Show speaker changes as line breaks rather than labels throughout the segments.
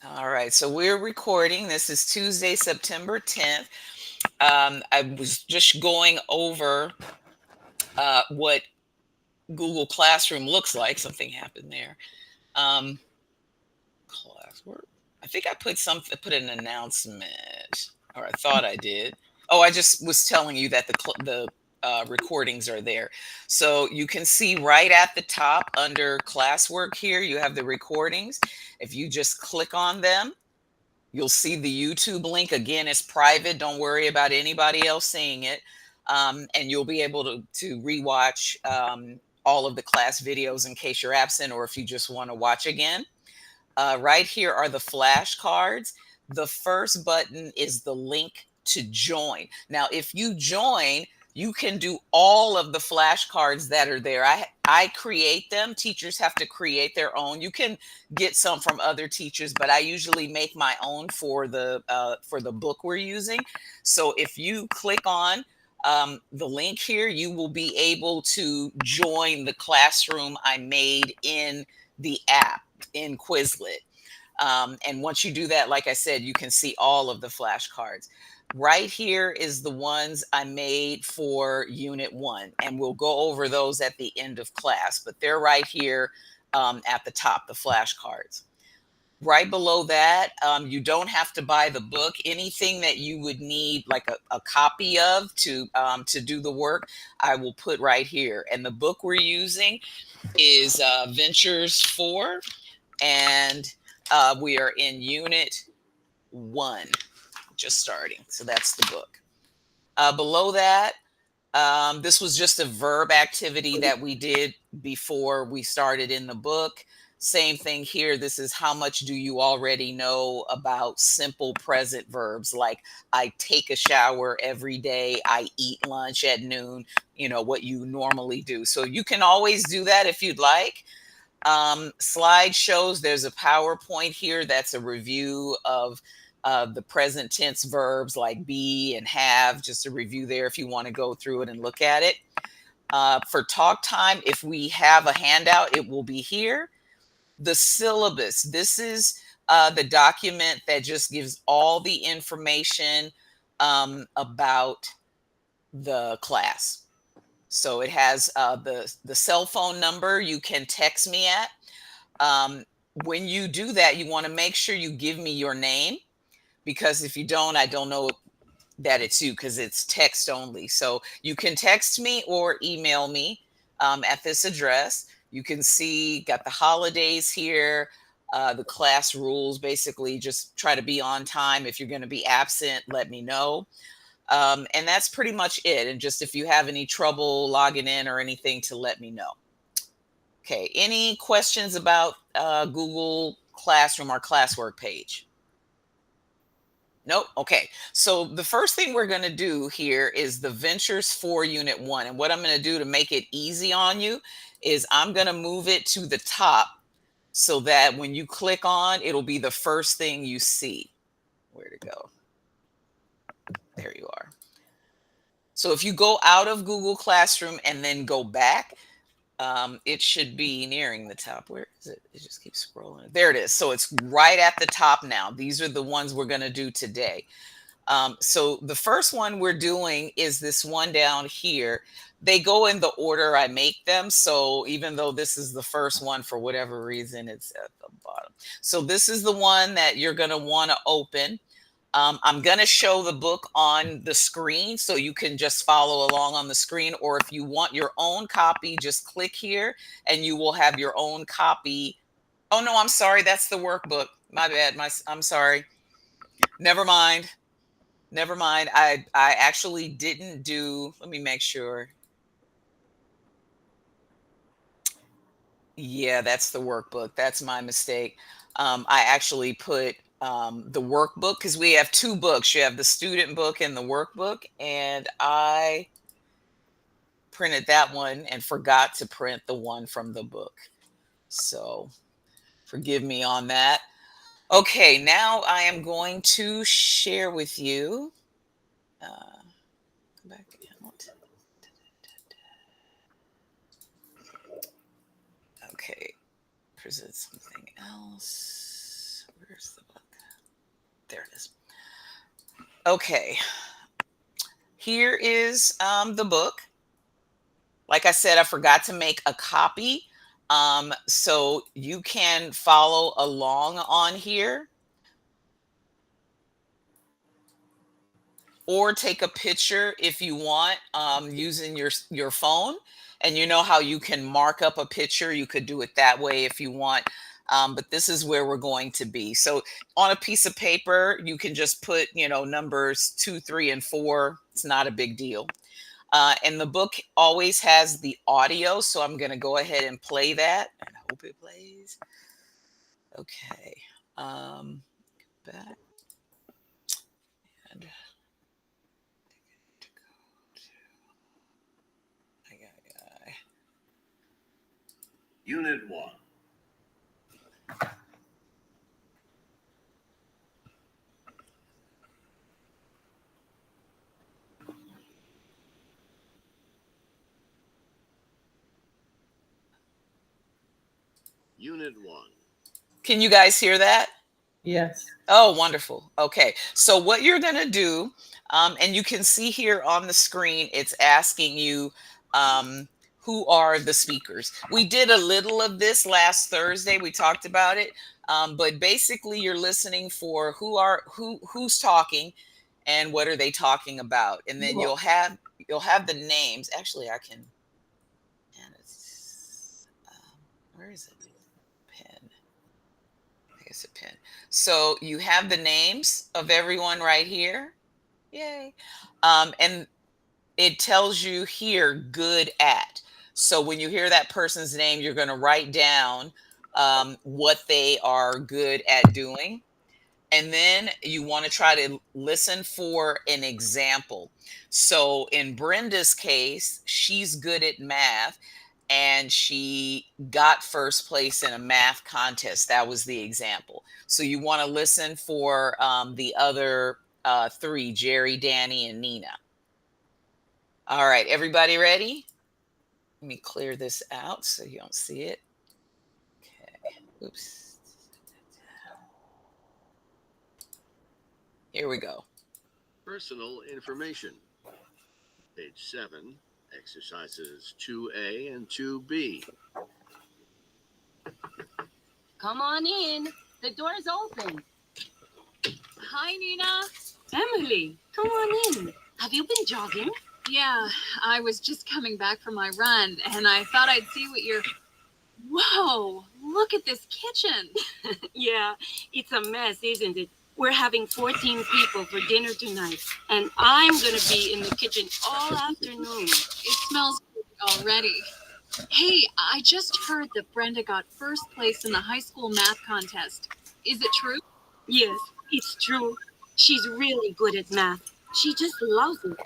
All right, so we're recording. This is Tuesday, September 10th. I was just going over what Google Classroom looks like. Something happened there. Um, Classwork. I think I put an announcement, or I thought I did. Oh, I just was telling you that the recordings are there, so you can see right at the top under classwork here. You have the recordings. If you just click on them, you'll see the YouTube link. Again, it's private. Don't worry about anybody else seeing it. And you'll be able to rewatch all of the class videos in case you're absent or if you just want to watch again. Right here are the flashcards. The first button is the link to join. Now, if you join, you can do all of the flashcards that are there. I create them. Teachers have to create their own. You can get some from other teachers, but I usually make my own for the book we're using. So if you click on the link here, you will be able to join the classroom I made in the app in Quizlet. And once you do that, like I said, you can see all of the flashcards. Right here is the ones I made for Unit 1, and we'll go over those at the end of class, but they're right here at the top, the flashcards. Right below that, you don't have to buy the book. Anything that you would need, like a copy of to do the work, I will put right here. And the book we're using is Ventures 4, and we are in Unit 1, just starting. So that's the book. Below that, this was just a verb activity that we did before we started in the book. Same thing here. This is how much do you already know about simple present verbs like I take a shower every day, I eat lunch at noon, what you normally do. So you can always do that if you'd like. Slideshows, there's a PowerPoint here that's a review of the present tense verbs like be and have, just a review there if you want to go through it and look at it. For talk time, if we have a handout, it will be here. The syllabus, this is the document that just gives all the information about the class. So it has the cell phone number you can text me at. Um, when you do that, you want to make sure you give me your name, because if you don't, I don't know that it's you because it's text only. So you can text me or email me at this address. You can see, got the holidays here, the class rules. Basically, just try to be on time. If you're going to be absent, let me know. And that's pretty much it. And just if you have any trouble logging in or anything, to let me know. Okay, any questions about Google Classroom or classwork page? Nope. Okay. So the first thing we're going to do here is the Ventures 4 Unit 1. And what I'm going to do to make it easy on you is I'm going to move it to the top so that when you click on, it'll be the first thing you see. Where to go? There you are. So if you go out of Google Classroom and then go back, it should be nearing the top. Where is it? It just keeps scrolling. There it is. So it's right at the top now. These are the ones we're going to do today. So the first one we're doing is this one down here. They go in the order I make them. So even though this is the first one, for whatever reason, it's at the bottom. So this is the one that you're going to want to open. I'm going to show the book on the screen so you can just follow along on the screen. Or if you want your own copy, just click here and you will have your own copy. Oh, no, I'm sorry. That's the workbook. My bad. I'm sorry. Never mind. Never mind. I actually didn't do, let me make sure. Yeah, that's the workbook. That's my mistake. I actually put the workbook because we have two books. You have the student book and the workbook, and I printed that one and forgot to print the one from the book. So forgive me on that. Okay, now I am going to share with you. Go back out. Okay, present something else. Where's the book? There it is. Okay. Here is the book. Like I said, I forgot to make a copy. So you can follow along on here or take a picture if you want using your phone. And you know how you can mark up a picture? You could do it that way if you want. But this is where we're going to be. So on a piece of paper, you can just put, numbers 2, 3, and 4. It's not a big deal. And the book always has the audio. So I'm going to go ahead and play that. And I hope it plays. Okay. Back. And
Unit 1. Unit 1.
Can you guys hear that?
Yes.
Oh, wonderful. Okay. So what you're going to do, and you can see here on the screen, it's asking you who are the speakers. We did a little of this last Thursday. We talked about it. But basically you're listening for who's talking and what are they talking about. And then you'll have the names. Actually, I can, and it's, where is it? Pen. I guess a pen. So you have the names of everyone right here. Yay. And it tells you here, good at. So when you hear that person's name, you're going to write down what they are good at doing. And then you want to try to listen for an example. So in Brenda's case, she's good at math and she got first place in a math contest. That was the example. So you want to listen for the other 3, Jerry, Danny, and Nina. All right, everybody ready? Let me clear this out so you don't see it. Okay, oops. Here we go.
Personal information. Page 7, exercises 2A and 2B.
Come on in. The door's open.
Hi, Nina.
Emily, come on in. Have you been jogging?
Yeah, I was just coming back from my run, and I thought I'd see what you're... Whoa, look at this kitchen.
Yeah, it's a mess, isn't it? We're having 14 people for dinner tonight, and I'm going to be in the kitchen all afternoon.
It smells good already. Hey, I just heard that Brenda got first place in the high school math contest. Is it true?
Yes, it's true. She's really good at math. She just loves it.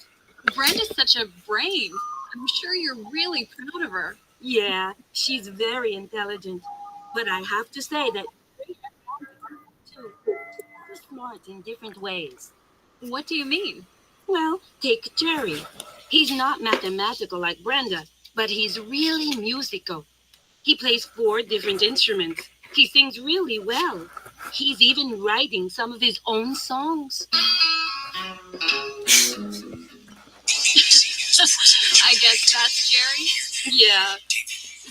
Brenda's such a brain. I'm sure you're really proud of her.
Yeah, she's very intelligent. But I have to say that too. She's smart in different ways.
What do you mean?
Well, take Jerry. He's not mathematical like Brenda, but he's really musical. He plays 4 different instruments. He sings really well. He's even writing some of his own songs.
I guess that's Jerry?
Yeah.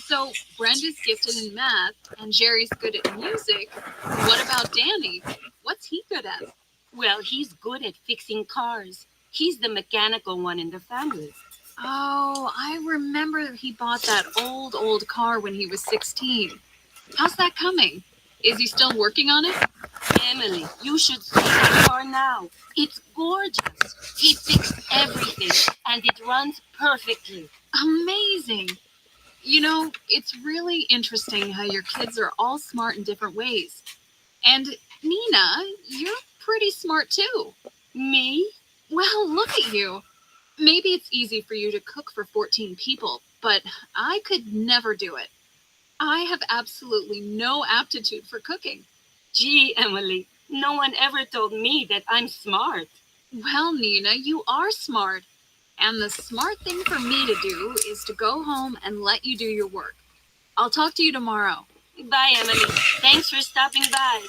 So Brenda's gifted in math and Jerry's good at music. What about Danny? What's he good at?
Well, he's good at fixing cars. He's the mechanical one in the family.
Oh, I remember he bought that old car when he was 16. How's that coming? Is he still working on it?
Emily, you should see the car now. It's gorgeous. He fixed everything, and it runs perfectly.
Amazing. You know, it's really interesting how your kids are all smart in different ways. And Nina, you're pretty smart too.
Me?
Well, look at you. Maybe it's easy for you to cook for 14 people, but I could never do it. I have absolutely no aptitude for cooking.
Gee, Emily, no one ever told me that I'm smart.
Well, Nina, you are smart. And the smart thing for me to do is to go home and let you do your work. I'll talk to you tomorrow.
Bye, Emily. Thanks for stopping by.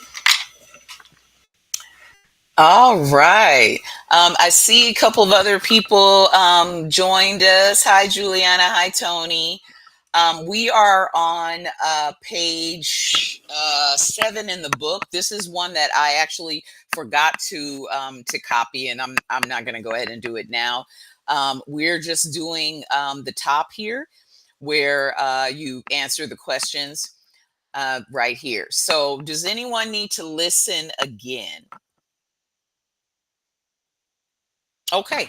All right. I see a couple of other people joined us. Hi, Juliana. Hi, Tony. We are on page 7 in the book. This is one that I actually forgot to copy, and I'm not going to go ahead and do it now. We're just doing the top here, where you answer the questions right here. So, does anyone need to listen again? Okay.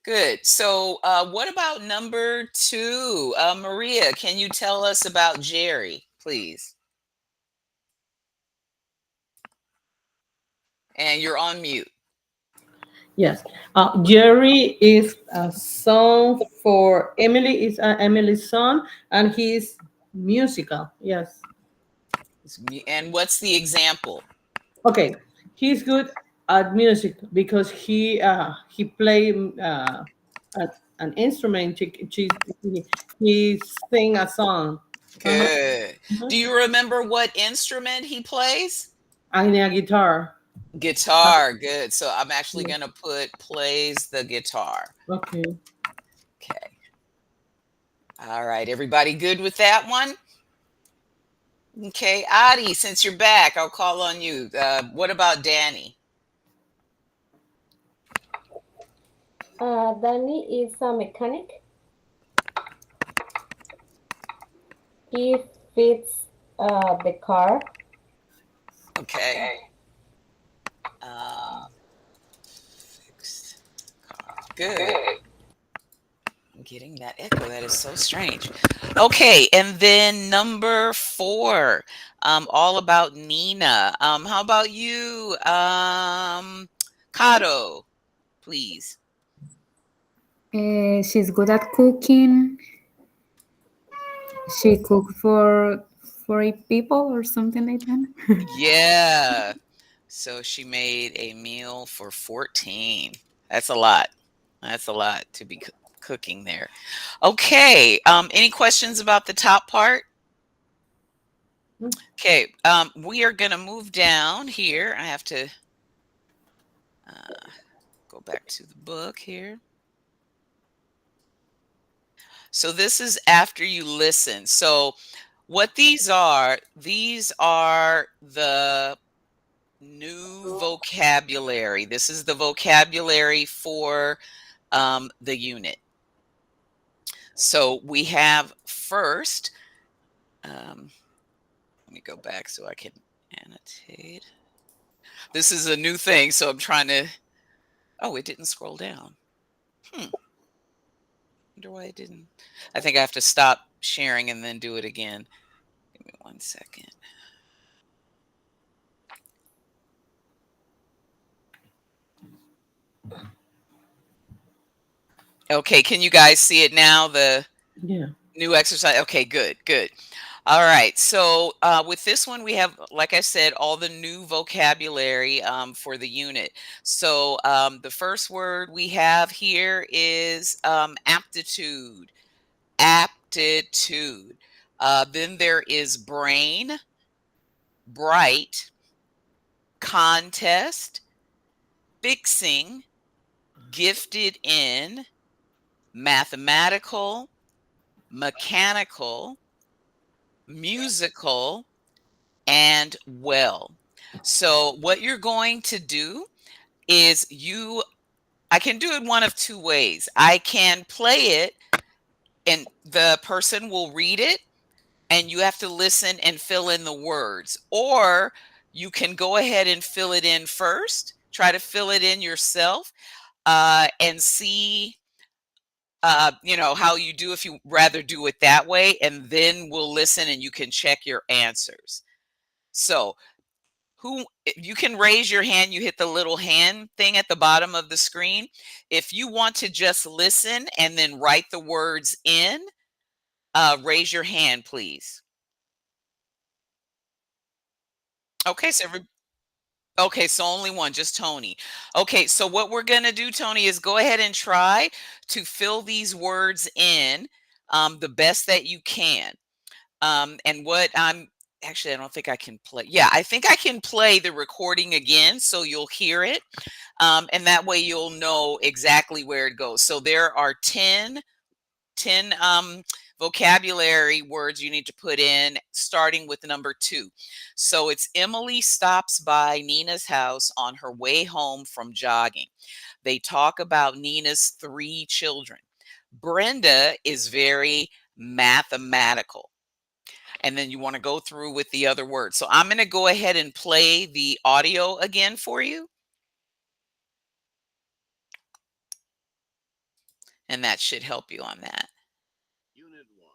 Good. So, what about number 2? Maria, can you tell us about Jerry, please? And you're on mute.
Yes. Jerry is a son for Emily. Is Emily's son, and he's musical. Yes.
And what's the example?
Okay. He's good at music because he play an, an instrument. He sing a song. Uh-huh.
Good.
Uh-huh.
Do you remember what instrument he plays?
And a guitar.
Guitar. Good. So I'm actually
Yeah.
going to put plays the guitar.
Okay.
Okay. All right. Everybody good with that one? Okay. Adi, since you're back, I'll call on you. What about Danny?
Danny is a mechanic. He fits the car.
Okay. Fixed car. Good. I'm getting that echo. That is so strange. Okay, and then number 4, all about Nina. How about you, Kato, please?
She's good at cooking. She cooked for 8 people or something like that.
Yeah. So she made a meal for 14. That's a lot. That's a lot to be cooking there. Okay. Any questions about the top part? Okay. We are going to move down here. I have to go back to the book here. So this is after you listen. So what these are the new vocabulary. This is the vocabulary for the unit. So we have first, let me go back so I can annotate. This is a new thing, so I'm trying to, oh, it didn't scroll down. Wonder why it didn't. I think I have to stop sharing and then do it again. Give me 1 second. Okay, can you guys see it now? The
Yeah.
new exercise. Okay, good, good. All right. So with this one, we have, like I said, all the new vocabulary for the unit. So the first word we have here is aptitude. Aptitude. Then there is brain, bright, contest, fixing, gifted in, mathematical, mechanical, musical, and well. So what you're going to do is I can do it one of 2 ways. I can play it and the person will read it and you have to listen and fill in the words. Or you can go ahead and fill it in first, try to fill it in yourself, and see how you do if you rather do it that way, and then we'll listen and you can check your answers. So you can raise your hand. You hit the little hand thing at the bottom of the screen. If you want to just listen and then write the words in, raise your hand, please. Okay, so only one, just Tony. Okay, so what we're gonna do, Tony, is go ahead and try to fill these words in the best that you can. And what I'm Actually, I don't think I can play. Yeah, I think I can play the recording again so you'll hear it. And that way you'll know exactly where it goes. So there are 10 vocabulary words you need to put in, starting with number 2. So it's Emily stops by Nina's house on her way home from jogging. They talk about Nina's 3 children. Brenda is very mathematical. And then you want to go through with the other words. So I'm going to go ahead and play the audio again for you. And that should help you on that.
Unit 1.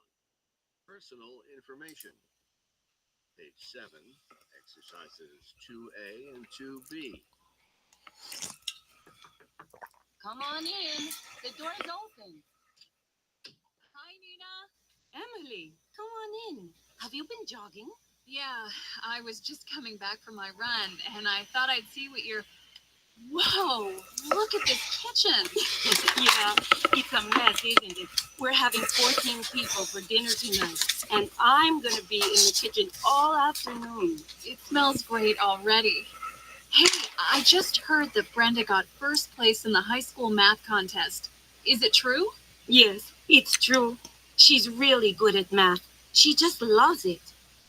Personal information. Page 7. Exercises 2A and 2B.
Come on in. The door is open.
Hi, Nina.
Emily, come on in. Have you been jogging?
Yeah, I was just coming back from my run, and I thought I'd see what you're. Whoa! Look at this kitchen.
Yeah, it's a mess, isn't it? We're having 14 people for dinner tonight, and I'm going to be in the kitchen all afternoon.
It smells great already. Hey, I just heard that Brenda got first place in the high school math contest. Is it true?
Yes, it's true. She's really good at math. She just loves it.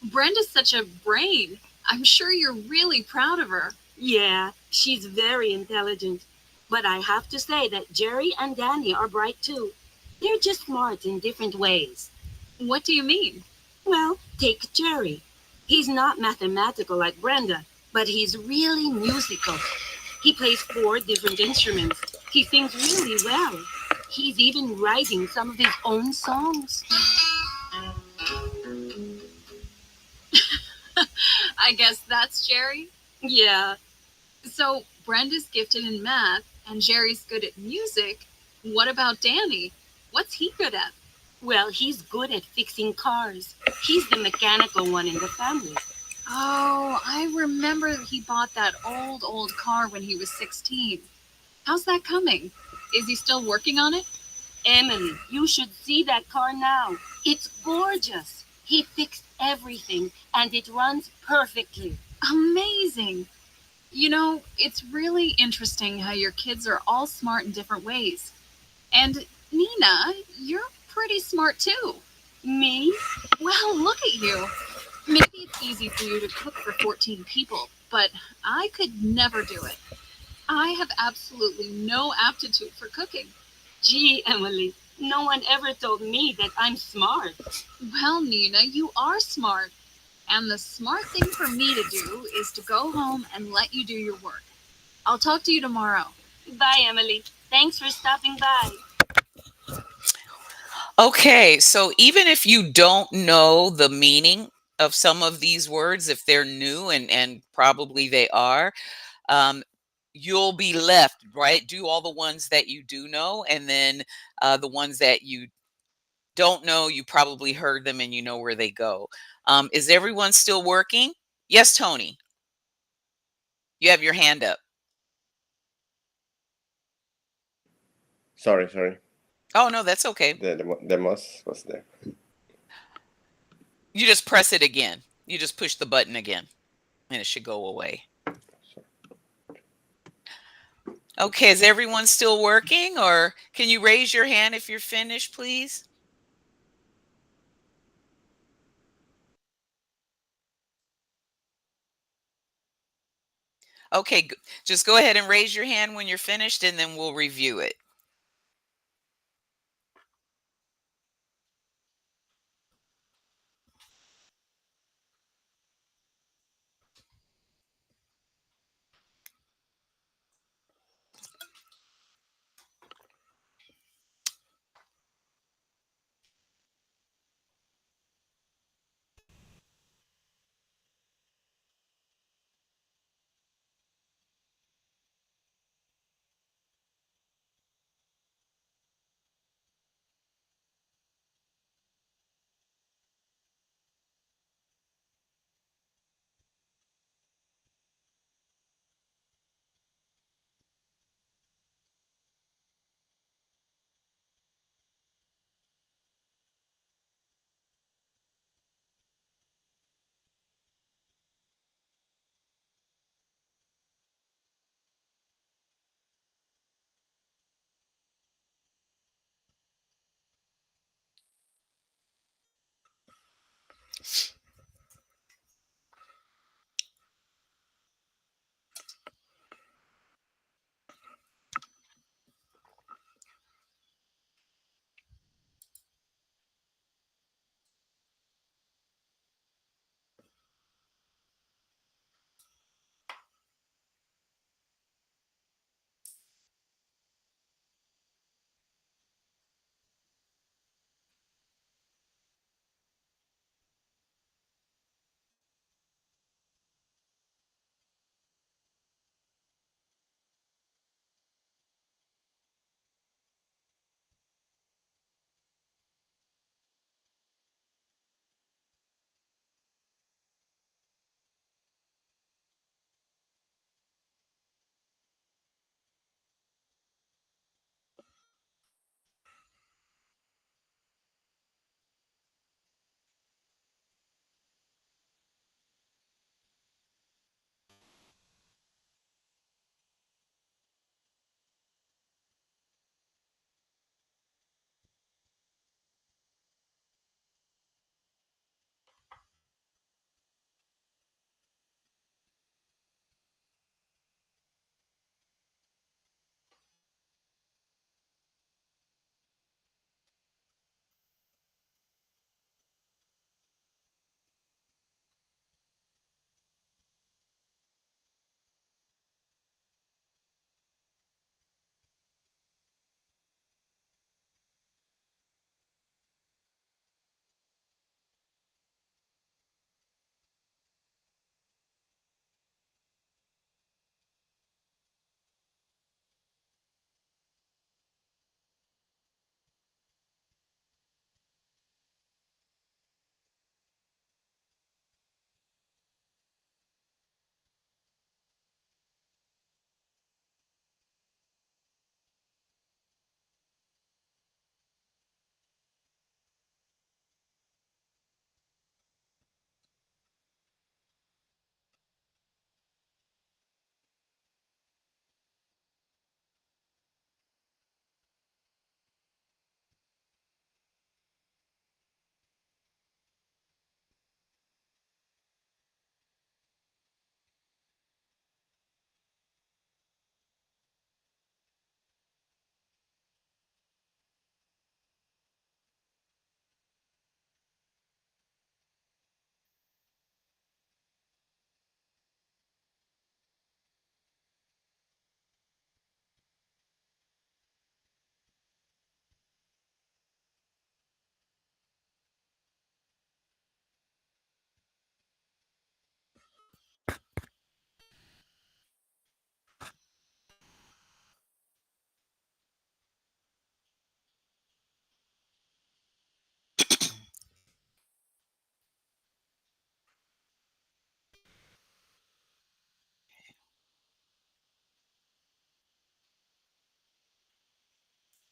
Brenda's such a brain. I'm sure you're really proud of her.
Yeah, she's very intelligent. But I have to say that Jerry and Danny are bright too. They're just smart in different ways.
What do you mean?
Well, take Jerry. He's not mathematical like Brenda, but he's really musical. He plays 4 different instruments. He sings really well. He's even writing some of his own songs.
I guess that's Jerry.
Yeah,
So Brenda's gifted in math and Jerry's good at music. What about Danny? What's he good at?
well, he's good at fixing cars. He's the mechanical one in the family.
Oh, I remember he bought that old car when he was 16. How's that coming? Is he still working on it?
Emily, you should see that car now. It's gorgeous. He fixed everything and it runs perfectly.
Amazing. You know, it's really interesting how your kids are all smart in different ways. And Nina, you're pretty smart too.
Me?
Well, look at you. Maybe it's easy for you to cook for 14 people, but I could never do it. I have absolutely no aptitude for cooking.
Gee, Emily, no one ever told me that I'm smart.
Well, Nina, you are smart. And the smart thing for me to do is to go home and let you do your work. I'll talk to you tomorrow.
Bye, Emily. Thanks for stopping by.
Okay, so even if you don't know the meaning of some of these words, if they're new, and probably they are, um, you'll be left, right? Do all the ones that you do know, and then the ones that you don't know, you probably heard them and you know where they go. Is everyone still working? Yes, Tony, you have your hand up.
Sorry.
Oh, no, that's okay.
The mouse was there.
You just press it again. You just push the button again, and it should go away. Okay, is everyone still working, or can you raise your hand if you're finished, please? Okay, just go ahead and raise your hand when you're finished, and then we'll review it.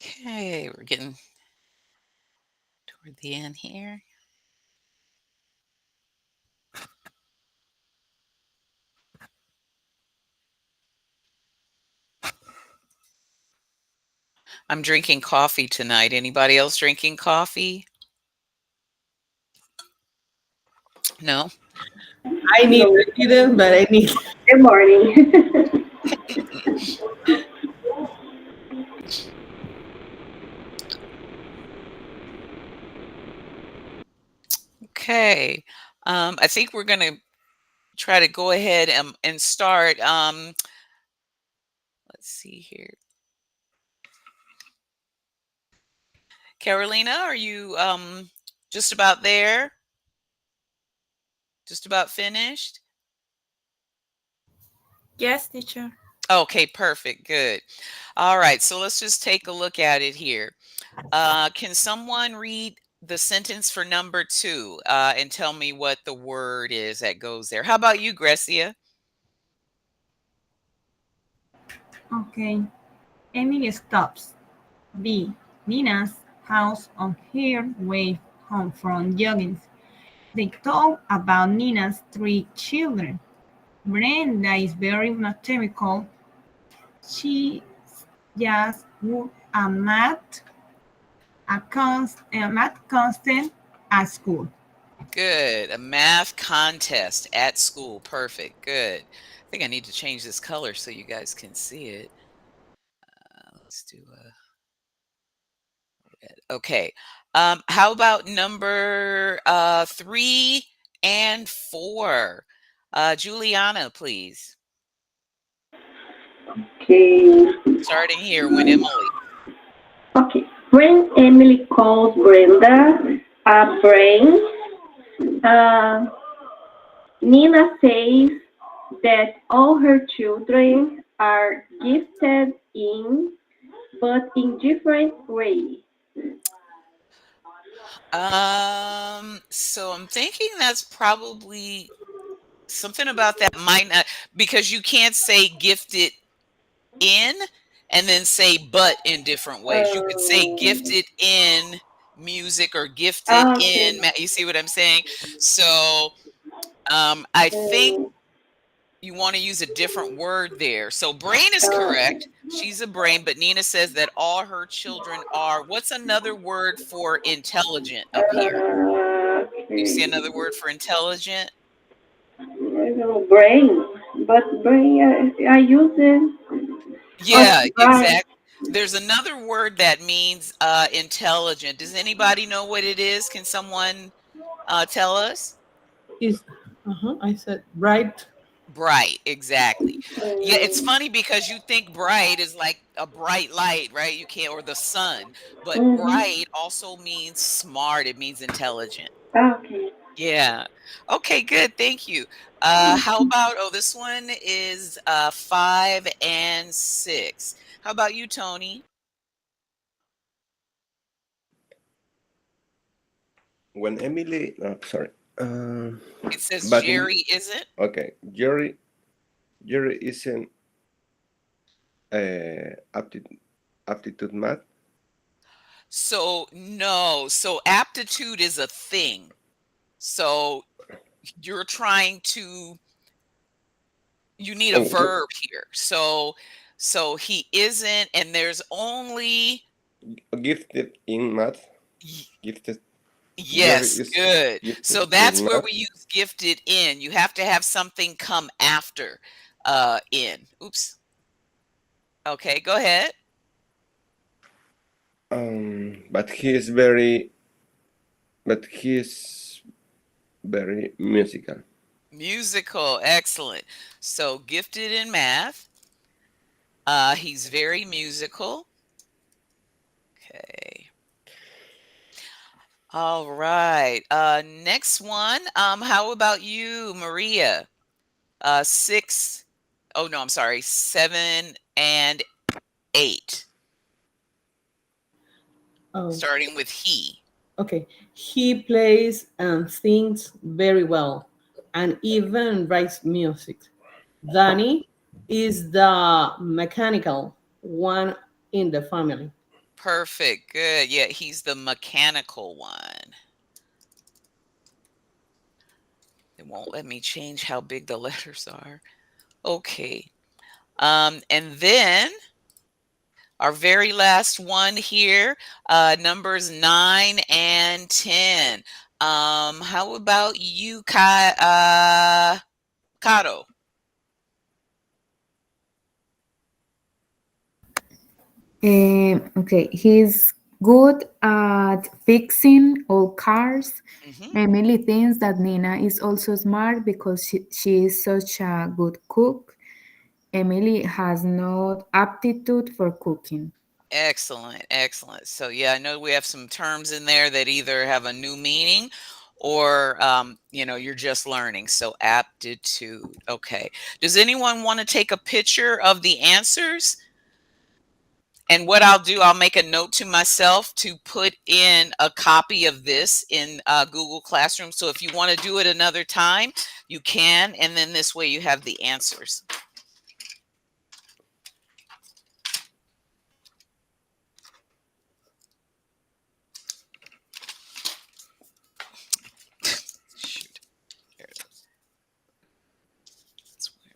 Okay, we're getting toward the end here. I'm drinking coffee tonight. Anybody else drinking coffee? No?
I need didn't, but I need.
Good morning.
Okay. I think we're going to try to go ahead and start. Let's see here. Carolina, are you just about there? Just about finished?
Yes, teacher.
Okay, perfect. Good. All right. So let's just take a look at it here. Can someone read the sentence for number 2 and tell me what the word is that goes there? How about you, Grecia?
Okay. Emily stops. B. Nina's house on her way home from jogging. They talk about Nina's 3 children. Brenda is very mathematical. She just won a math contest at school.
Good. A math contest at school. Perfect. Good. I think I need to change this color so you guys can see it. Let's do a red. Okay. How about number 3 and 4? Juliana, please.
Okay.
Starting here with Emily.
Okay. When Emily calls Brenda a brain, Nina says that all her children are gifted but in different ways.
So I'm thinking that's probably something about that might not, because you can't say gifted in and then say but in different ways. You could say gifted in music or gifted in
Okay.
you see what I'm saying? So I think you want to use a different word there. So brain is correct. She's a brain, but Nina says that all her children are. What's another word for intelligent up here? You see another word for intelligent?
Brain, but brain I use it.
Yeah, exactly. There's another word that means intelligent. Does anybody know what it is? Can someone tell us?
Is I said right.
Bright, exactly. Yeah, it's funny because you think bright is like a bright light, right? You can't, or the sun, but bright also means smart. It means intelligent.
Okay.
Yeah. Okay, good. Thank you. How about, this one is 5 and 6. How about you, Tony?
When Emily, sorry.
It says
But
Jerry isn't.
okay, Jerry isn't aptitude math.
So no. So aptitude is a thing. So you're trying to, you need a verb here. So he isn't, and there's only
Gifted in math. Gifted.
yes, good. So that's where
math.
we use gifted in. You have to have something come after in. Oops. Okay, go ahead.
But he's very musical.
Musical, excellent. So gifted in math. He's very musical. Okay. All right. Next one. How about you, Maria? 6. Oh no, I'm sorry. 7 and 8.
Oh,
Starting with he.
okay. He plays and sings very well, and even writes music. Danny is the mechanical one in the family.
Perfect. Good. Yeah, he's the mechanical one. It won't let me change how big the letters are. Okay. And then our very last one here, numbers 9 and 10. How about you, Kato?
Okay, he's good at fixing all cars.
Mhm.
Emily thinks that Nina is also smart because she is such a good cook. Emily has no aptitude for cooking.
Excellent, excellent. So yeah, I know we have some terms in there that either have a new meaning or you're just learning. So aptitude. Okay. Does anyone want to take a picture of the answers? And what I'll do, I'll make a note to myself to put in a copy of this in Google Classroom. So if you want to do it another time, you can. And then this way you have the answers. Shoot. Here it is. That's weird.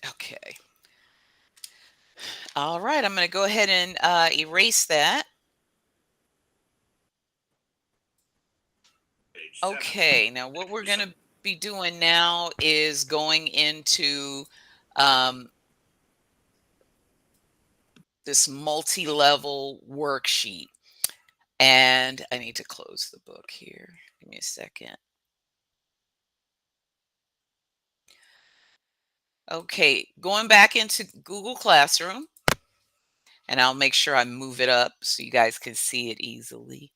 Okay. All right, I'm going to go ahead and erase that. Okay, now what we're going to be doing now is going into this multi-level worksheet. And I need to close the book here. Give me a second. Okay, going back into Google Classroom. And I'll make sure I move it up so you guys can see it easily.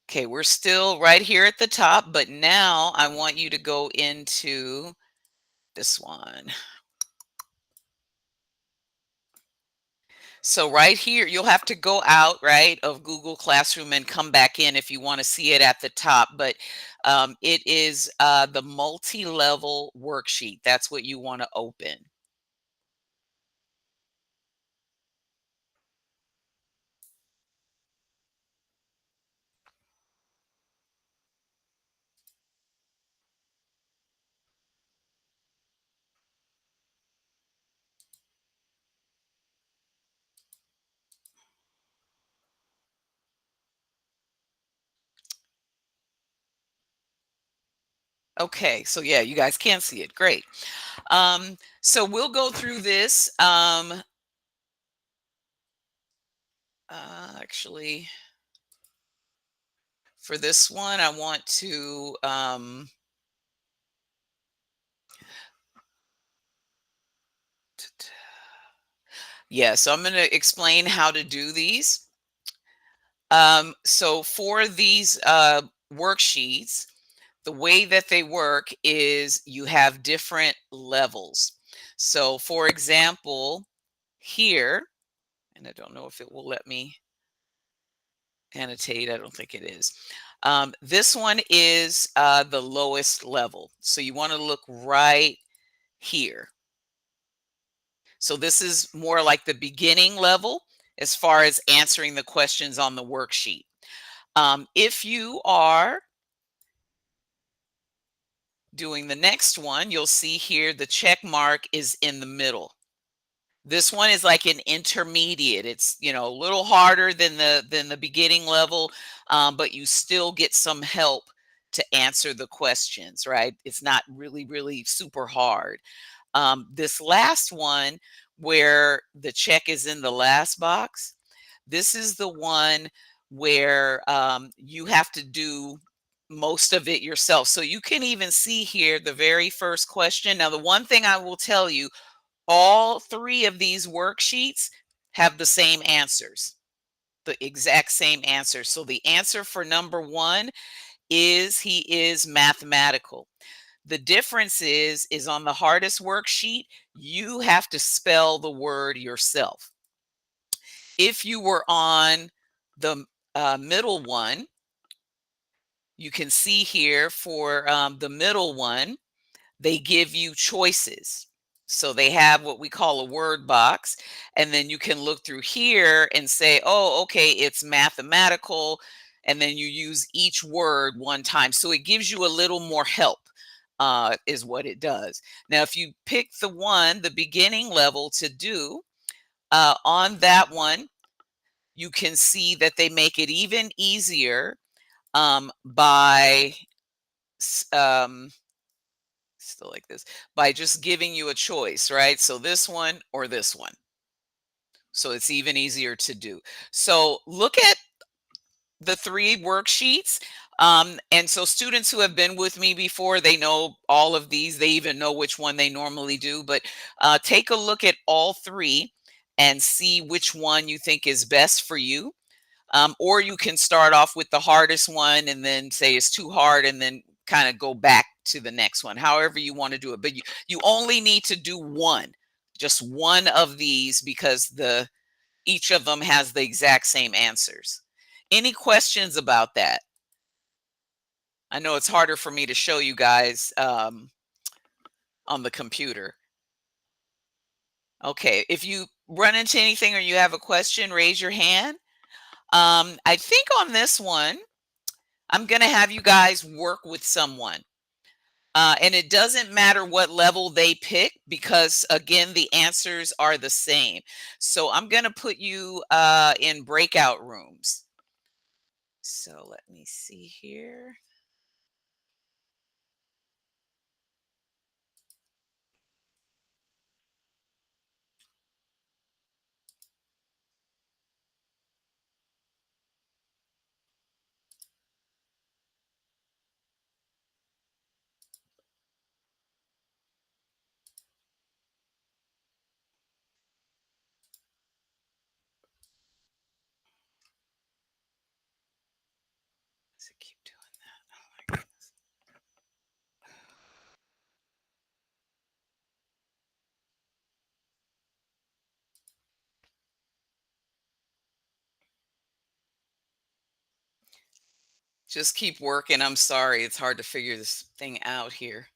Okay, we're still right here at the top, but now I want you to go into this one. So right here, you'll have to go out, right, of Google Classroom and come back in if you want to see it at the top. But it is the multi-level worksheet. That's what you want to open. Okay, so yeah, you guys can see it. Great. So we'll go through this. Actually, for this one, I want to yeah, so I'm going to explain how to do these. So for these worksheets, the way that they work is you have different levels. So for example, here, and I don't know if it will let me annotate. I don't think it is. This one is the lowest level. So you want to look right here. So this is more like the beginning level as far as answering the questions on the worksheet. If you are doing the next one, you'll see here the check mark is in the middle. This one is like an intermediate. It's a little harder than the beginning level, but you still get some help to answer the questions, right? It's not really super hard. This last one where the check is in the last box, this is the one where you have to do most of it yourself. So you can even see here the very first question. Now, the one thing I will tell you, all three of these worksheets have the same answers, the exact same answers. So the answer for number 1 is he is mathematical. The difference is on the hardest worksheet, you have to spell the word yourself. If you were on the middle one, you can see here for the middle one, they give you choices. So they have what we call a word box, and then you can look through here and say, oh, okay, it's mathematical, and then you use each word one time. So it gives you a little more help, is what it does. Now, if you pick the beginning level to do, on that one, you can see that they make it even easier by still like this, by just giving you a choice, right? So this one or this one. So it's even easier to do. So look at the 3 worksheets. And so students who have been with me before, they know all of these. They even know which one they normally do. But take a look at all 3 and see which one you think is best for you. Or you can start off with the hardest one and then say it's too hard and then kind of go back to the next one, however you want to do it. But you only need to do one, just one of these, because each of them has the exact same answers. Any questions about that? I know it's harder for me to show you guys on the computer. Okay, if you run into anything or you have a question, raise your hand. I think on this one, I'm going to have you guys work with someone. And it doesn't matter what level they pick, because again, the answers are the same. So I'm going to put you in breakout rooms. So let me see here. Does it keep doing that? Oh my goodness. Just keep working. I'm sorry. It's hard to figure this thing out here.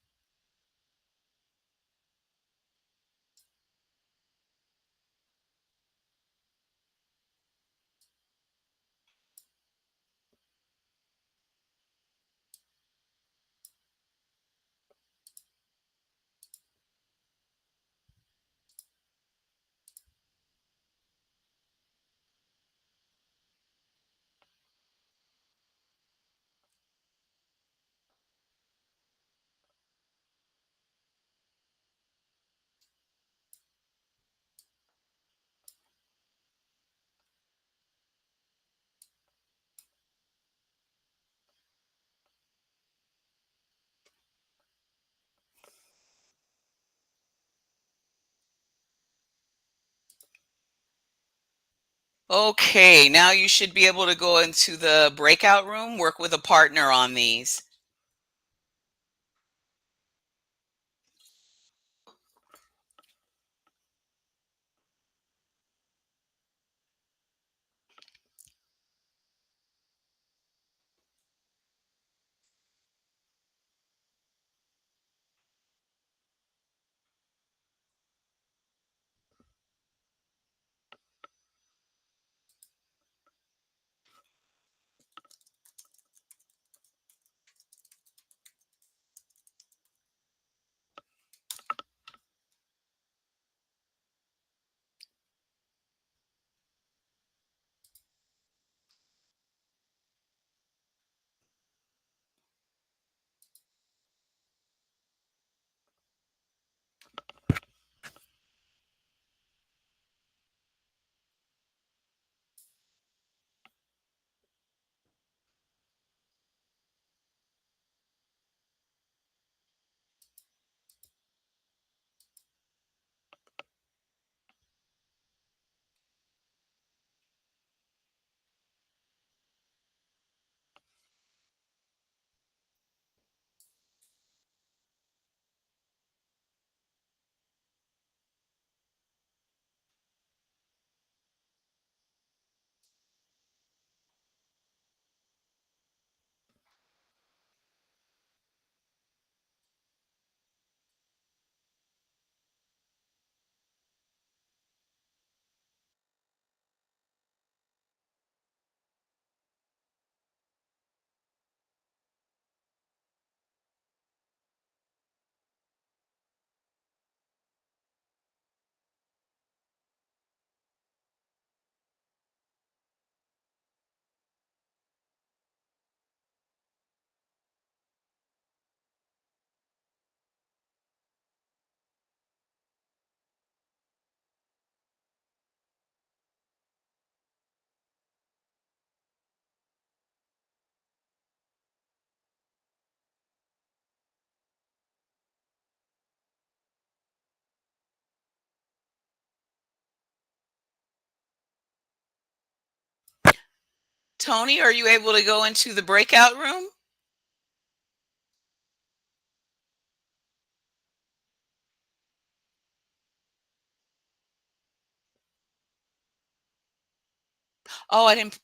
Okay, now you should be able to go into the breakout room, work with a partner on these. Tony, are you able to go into the breakout room? Oh, I didn't.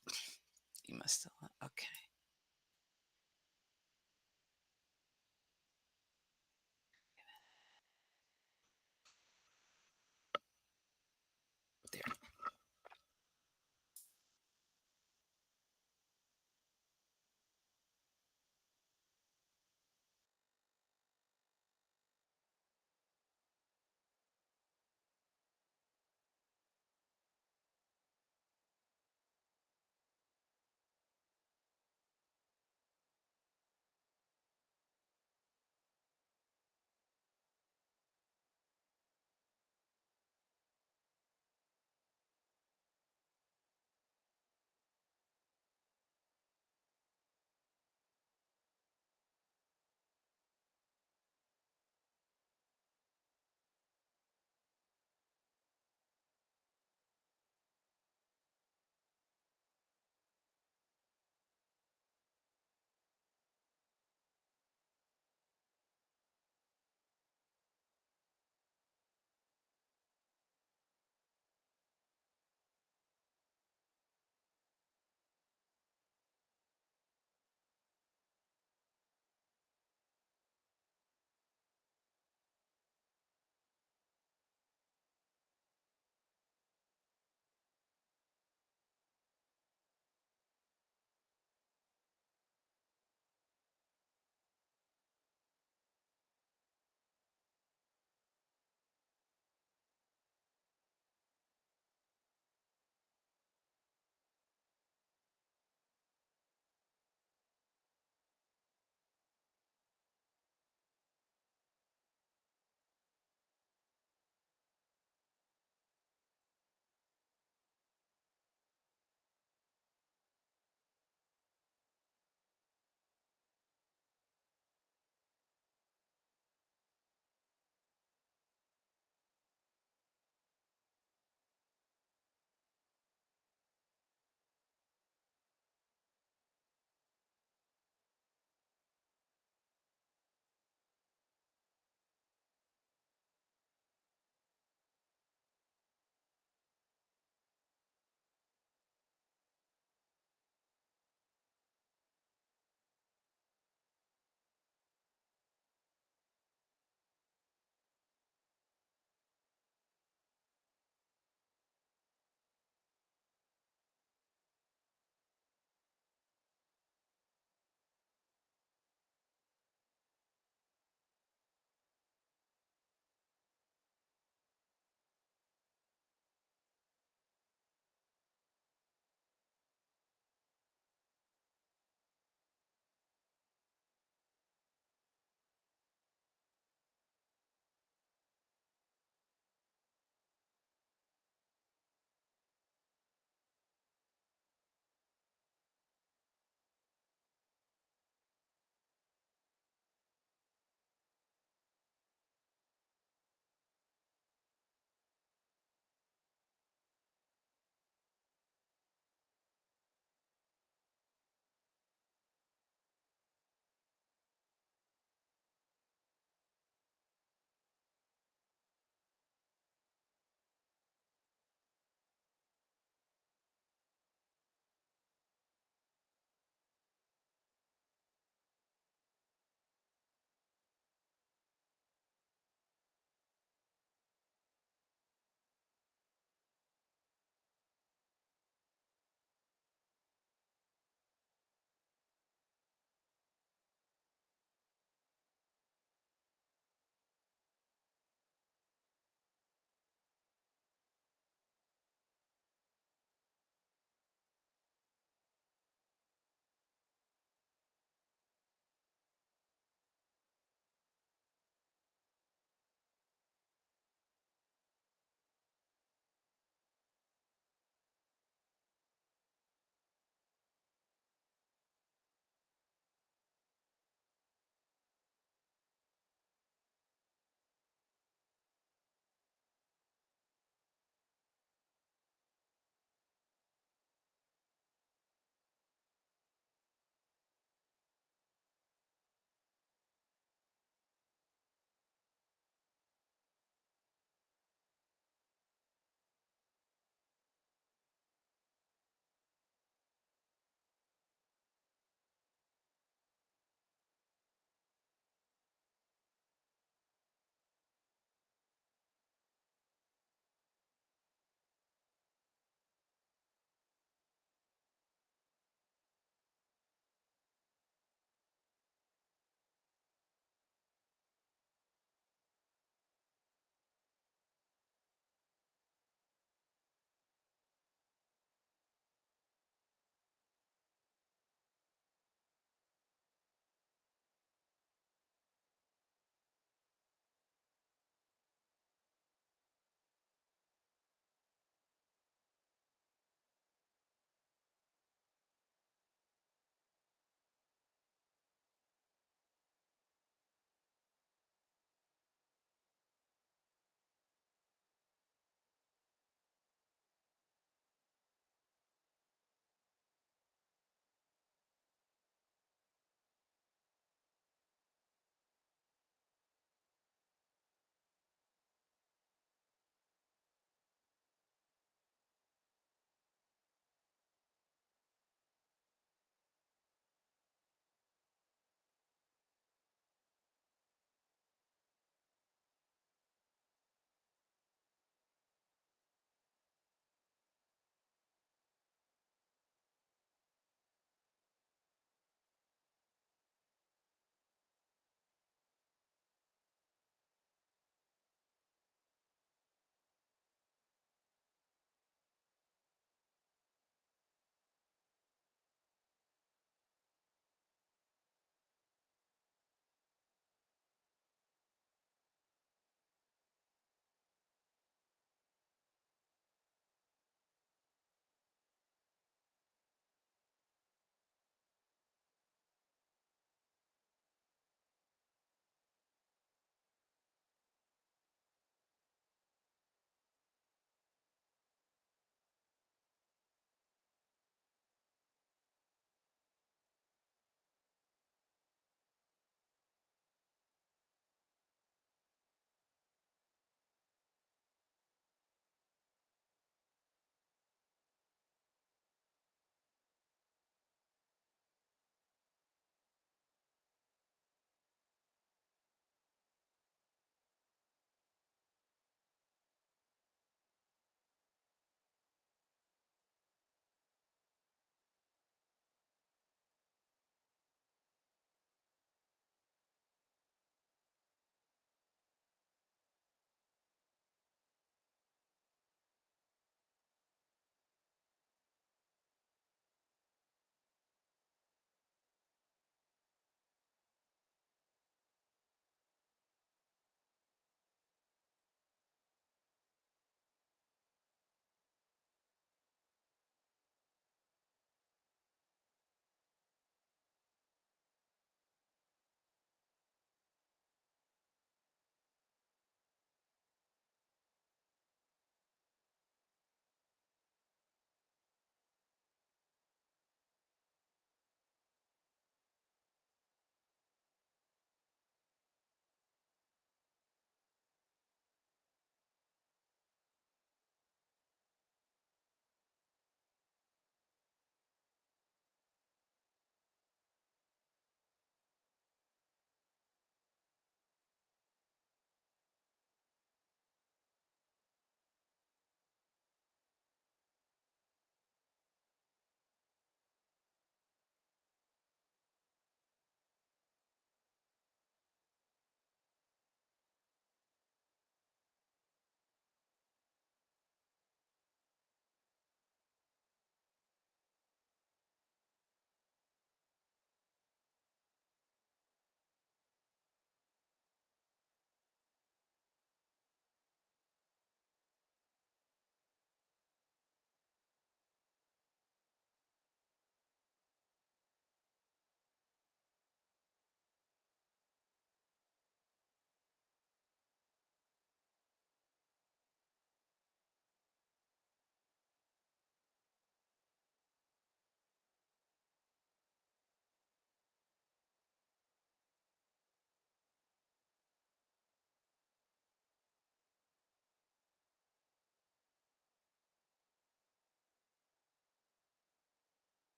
You must have. Okay. There.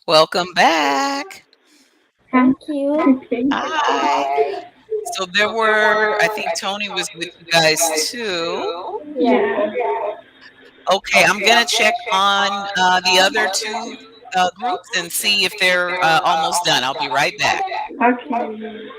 Welcome back.
Thank you.
Hi. So there were, I think Tony was with you guys too.
Yeah.
Okay, I'm gonna check on the other two groups and see if they're almost done. I'll be right back.
Okay.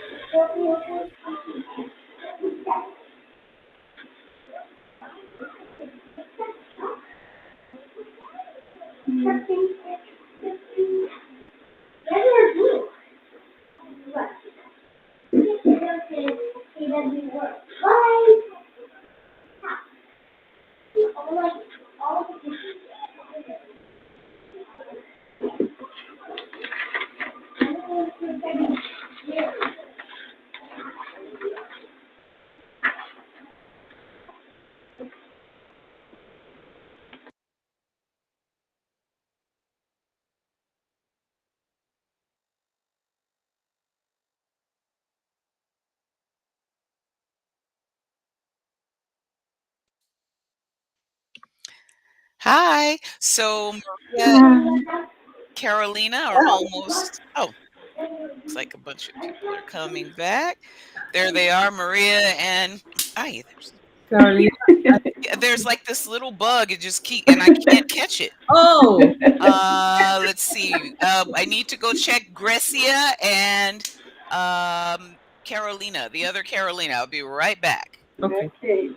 Hi. So Maria, Carolina are almost. Oh, looks like a bunch of people are coming back. There they are, Maria and
Carolina.
there's like this little bug. It just and I can't catch it.
Oh,
Let's see. I need to go check Grecia and Carolina, the other Carolina. I'll be right back.
okay.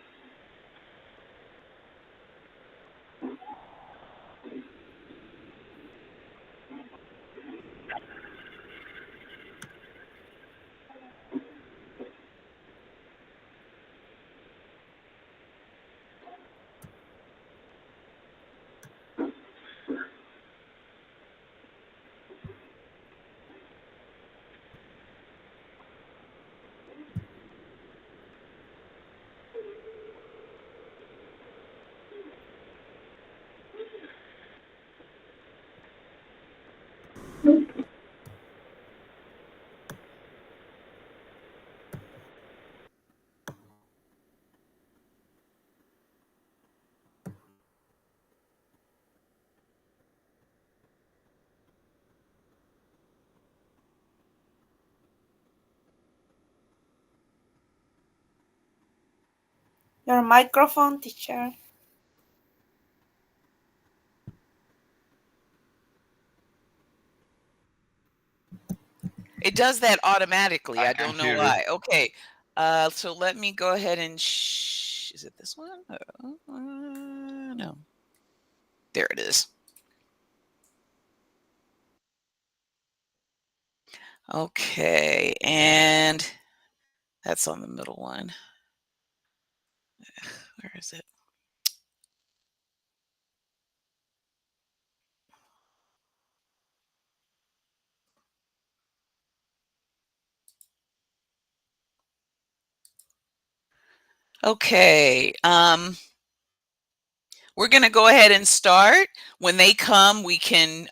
Your microphone, teacher.
It does that automatically. I don't know why. Okay. So let me go ahead and is it this one? No. There it is. Okay, and that's on the middle one. Where is it? Okay, we're going to go ahead and start. When they come, we can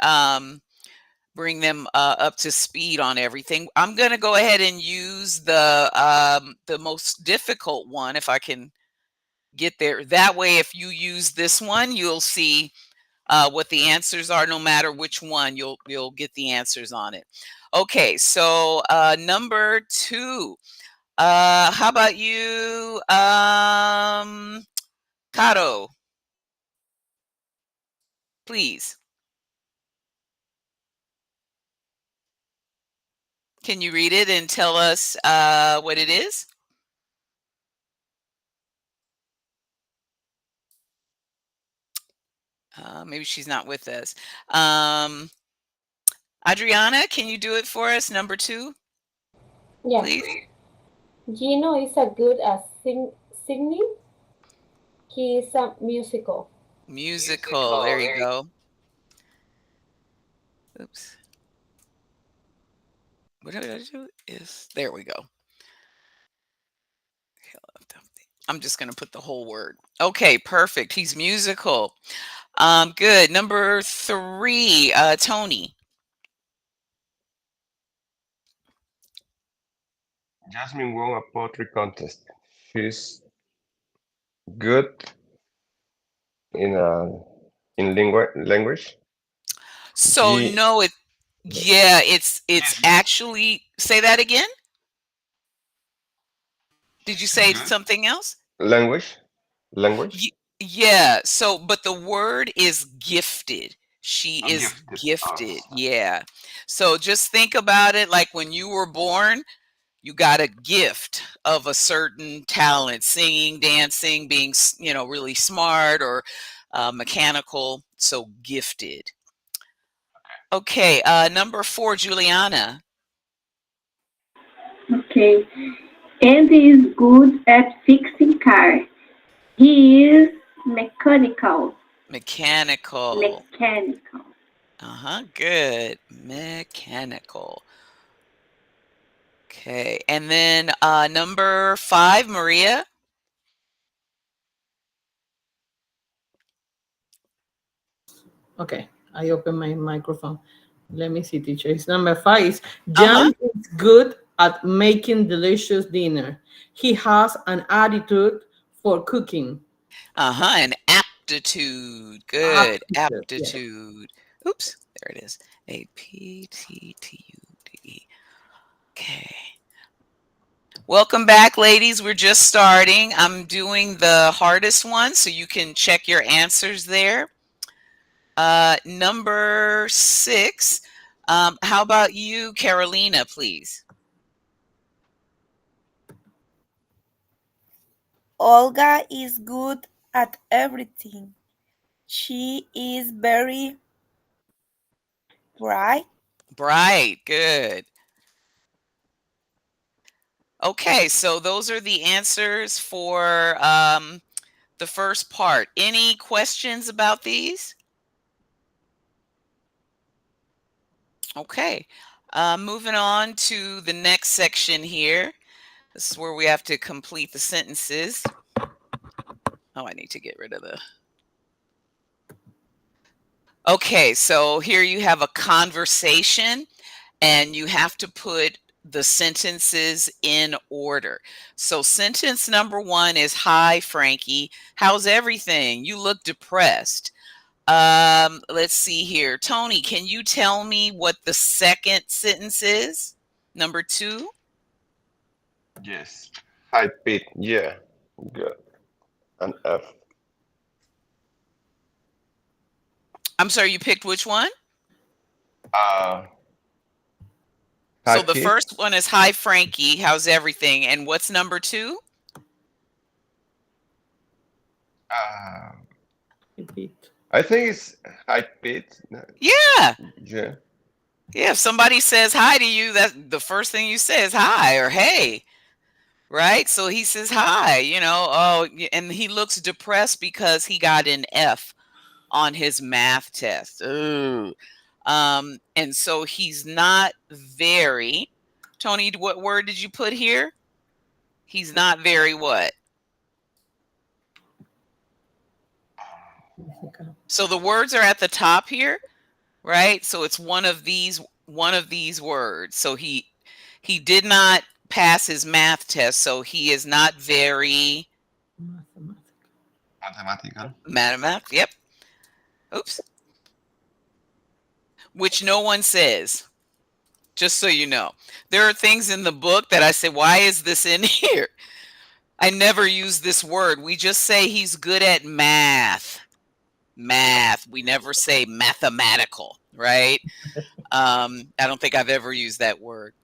bring them up to speed on everything. I'm going to go ahead and use the most difficult one if I can get there. That way, if you use this one, you'll see what the answers are. No matter which one, you'll get the answers on it. Okay, so number 2. How about you, Caro? Please. Can you read it and tell us what it is? Maybe she's not with us. Adriana, can you do it for us? Number 2,
Yeah.
please.
Gino is a good at singing. He is a musical.
Musical. There you go. Oops. What did I do? There we go. I'm just going to put the whole word. Okay, perfect. He's musical. Good. Number 3, Tony.
Jasmine won a poetry contest. She's good in language.
So
She
no, it's
she's
actually, say that again. Did you say
good.
something else?
Language. Language.
Yeah. So, but the word is gifted. She is
Gifted.
gifted. Yeah. So just think about it like when you were born, you got a gift of a certain talent, singing, dancing, being, really smart or mechanical. So gifted. Okay. Number 4, Juliana.
Okay. Andy is good at fixing cars. He is mechanical.
Mechanical.
Mechanical.
Good. Mechanical. Okay. And then number 5, Maria.
Okay, I open my microphone. Let me see, teacher. It's number 5 is
Uh-huh.
Jan is good at making delicious dinner. He has an attitude for cooking.
An aptitude. Good.
Aptitude, yes.
Aptitude. Oops. There it is. APTTUDE. Okay. Welcome back, ladies. We're just starting. I'm doing the hardest one, so you can check your answers there. Number 6. How about you, Carolina, please?
Olga is good at everything. She is very bright.
Bright. Good. Okay, so those are the answers for the first part. Any questions about these? Okay, moving on to the next section here. This is where we have to complete the sentences. Oh, I need to get rid of the... Okay, so here you have a conversation and you have to put the sentences in order. So sentence number 1 is, "Hi, Frankie. How's everything? You look depressed." Let's see here. Tony, can you tell me what the second sentence is? Number 2?
Yes. Hi, Pete. Yeah. Good. An F.
I'm sorry, you picked which one?
Hi,
So the
Pete.
first one is, "Hi, Frankie. How's everything?" And what's number 2?
Repeat.
I think it's hi, Pete.
Yeah.
Yeah.
Yeah, if somebody says hi to you, that the first thing you say is hi or hey, right? So he says hi, and he looks depressed because he got an F on his math test. Ooh. And so he's not very... Tony, what word did you put here? He's not very what? So the words are at the top here, right? So it's one of these words. So he did not pass his math test, so he is not very
Mathematical.
Yep. Oops. Which no one says. Just so you know. There are things in the book that I say, why is this in here? I never use this word. We just say he's good at math. Math. We never say mathematical, right? I don't think I've ever used that word.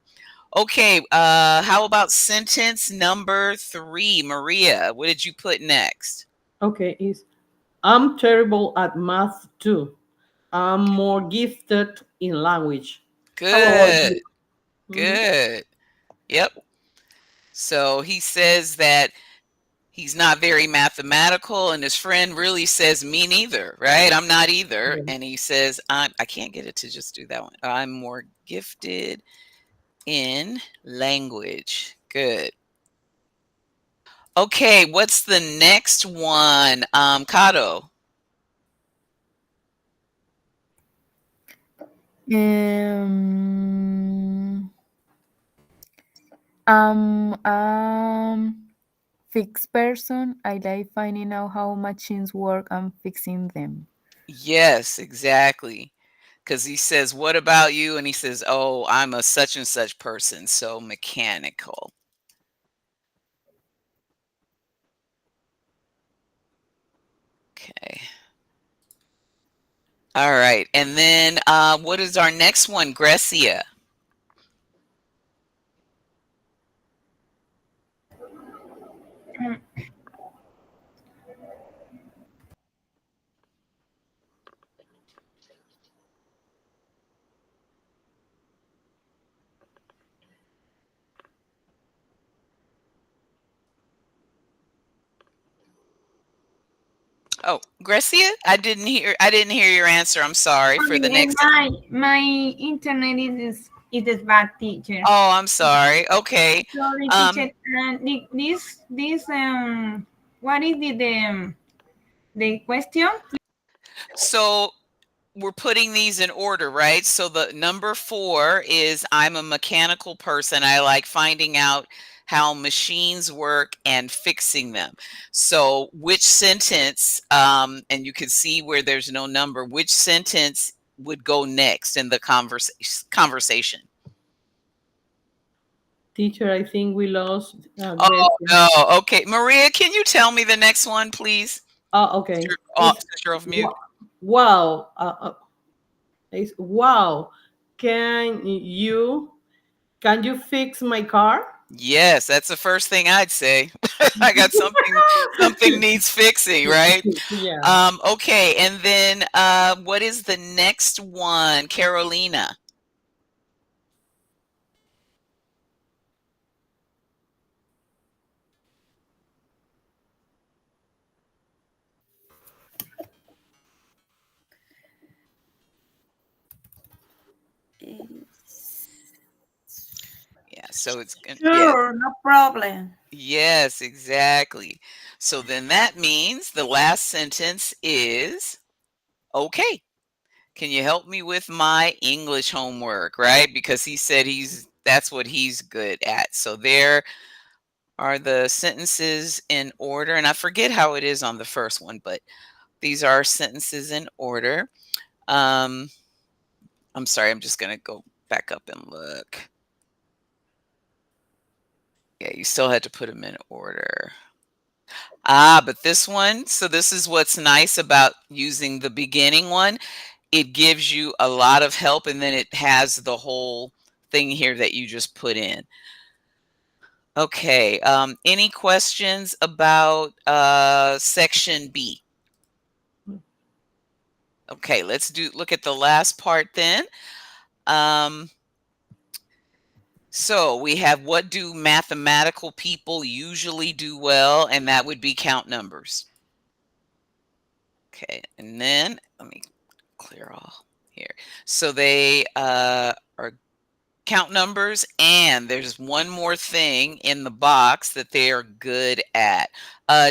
Okay, how about sentence number 3? Maria, what did you put next?
Okay, is I'm terrible at math too. I'm more gifted in language. How about
Good.
you?
Good. Yep. So he says that he's not very mathematical, and his friend really says, me neither, right? I'm not either.
Yeah.
And he says, I can't get it to just do that one. I'm more gifted in language. Good. Okay, what's the next one? Kato.
Fixed person. I like finding out how machines work and fixing them.
Yes, exactly. Because he says, "What about you?" And he says, "Oh, I'm a such and such person." So mechanical. Okay. All right. And then what is our next one, Grecia? Oh, Grecia, I didn't hear your answer. I'm sorry for the next.
My internet is bad, teacher.
Oh, I'm sorry. Okay.
Sorry, teacher. This what is the question?
So we're putting these in order, right? So the number 4 is I'm a mechanical person. I like finding out how machines work and fixing them. So which sentence, and you can see where there's no number, which sentence would go next in the conversation?
Teacher, I think we lost.
Oh, no. Okay. Maria, can you tell me the next one, please?
Oh, okay.
Since you're off mute.
Wow. Wow. Can you fix my car?
Yes, that's the first thing I'd say. I got something needs fixing, right?
Yeah.
Okay, and then what is the next one, Carolina? Yeah, so it's
Sure, no problem.
Yes, exactly. So then that means the last sentence is, okay, can you help me with my English homework, right? Because he said that's what he's good at. So there are the sentences in order, and I forget how it is on the first one, but these are sentences in order. I'm sorry, I'm just going to go back up and look. Yeah, you still had to put them in order. But this one, so this is what's nice about using the beginning one. It gives you a lot of help, and then it has the whole thing here that you just put in. Okay, any questions about section B? Okay, let's look at the last part then. So we have, what do mathematical people usually do well? And that would be count numbers. Okay, and then let me clear all here. So they are count numbers, and there's one more thing in the box that they are good at.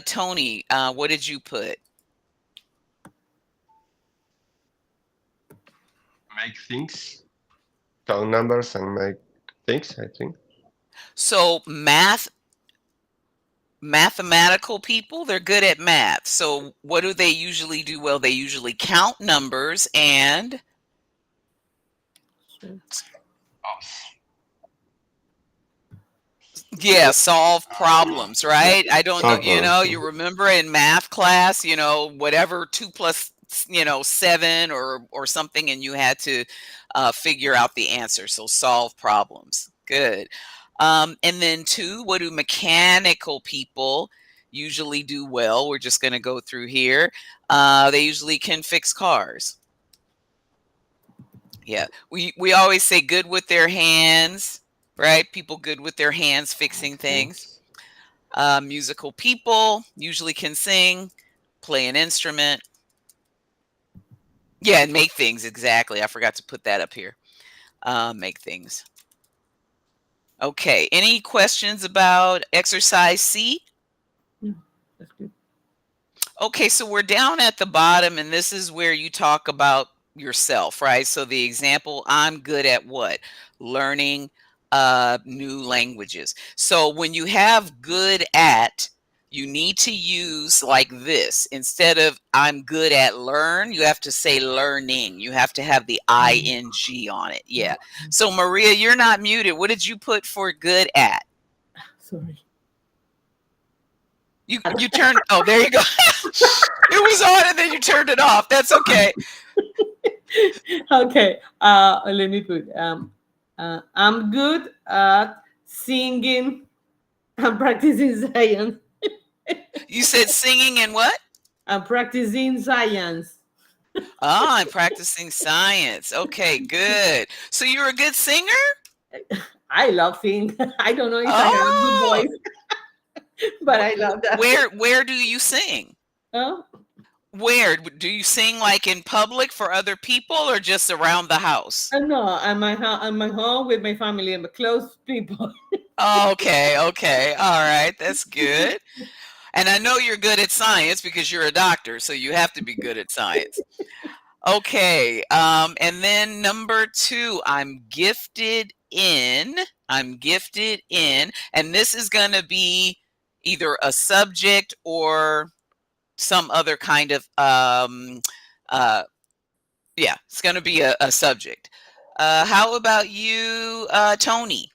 Tony, what did you put?
Make things, count numbers, and make things, I think.
So mathematical people, they're good at math. So what do they usually do well? They usually count numbers and solve problems, right? I don't know, you remember in math class, whatever 2 plus 7 or something, and you had to figure out the answer. So solve problems. Good. And then 2, what do mechanical people usually do well? We're just going to go through here. They usually can fix cars. Yeah, we always say good with their hands, right? People good with their hands fixing things. Musical people usually can sing, play an instrument. Yeah, and make things, exactly. I forgot to put that up here. Make things. Okay, any questions about exercise C?
That's good.
Okay, so we're down at the bottom, and this is where you talk about yourself, right? So the example, I'm good at what? Learning new languages. So when you have good at, you need to use like this. Instead of I'm good at learn, you have to say learning. You have to have the ing on it. Yeah. So Maria, you're not muted. What did you put for good at?
Sorry.
You turned, oh, there you go. It was on and then you turned it off. That's okay.
Okay. Let me put I'm good at singing and practicing science.
You said singing and what?
I'm practicing science.
Oh, I'm practicing science. Okay, good. So you're a good singer?
I love singing. I don't know if I have a good voice, but I love that.
Where do you sing?
Oh,
Where do you sing, like in public for other people or just around the house?
no, at my home with my family and my close people.
Okay, okay. All right, that's good. And I know you're good at science because you're a doctor, so you have to be good at science. Okay, and then number 2, I'm gifted in, and this is going to be either a subject or some other kind of, yeah, it's going to be a subject. How about you, Tony?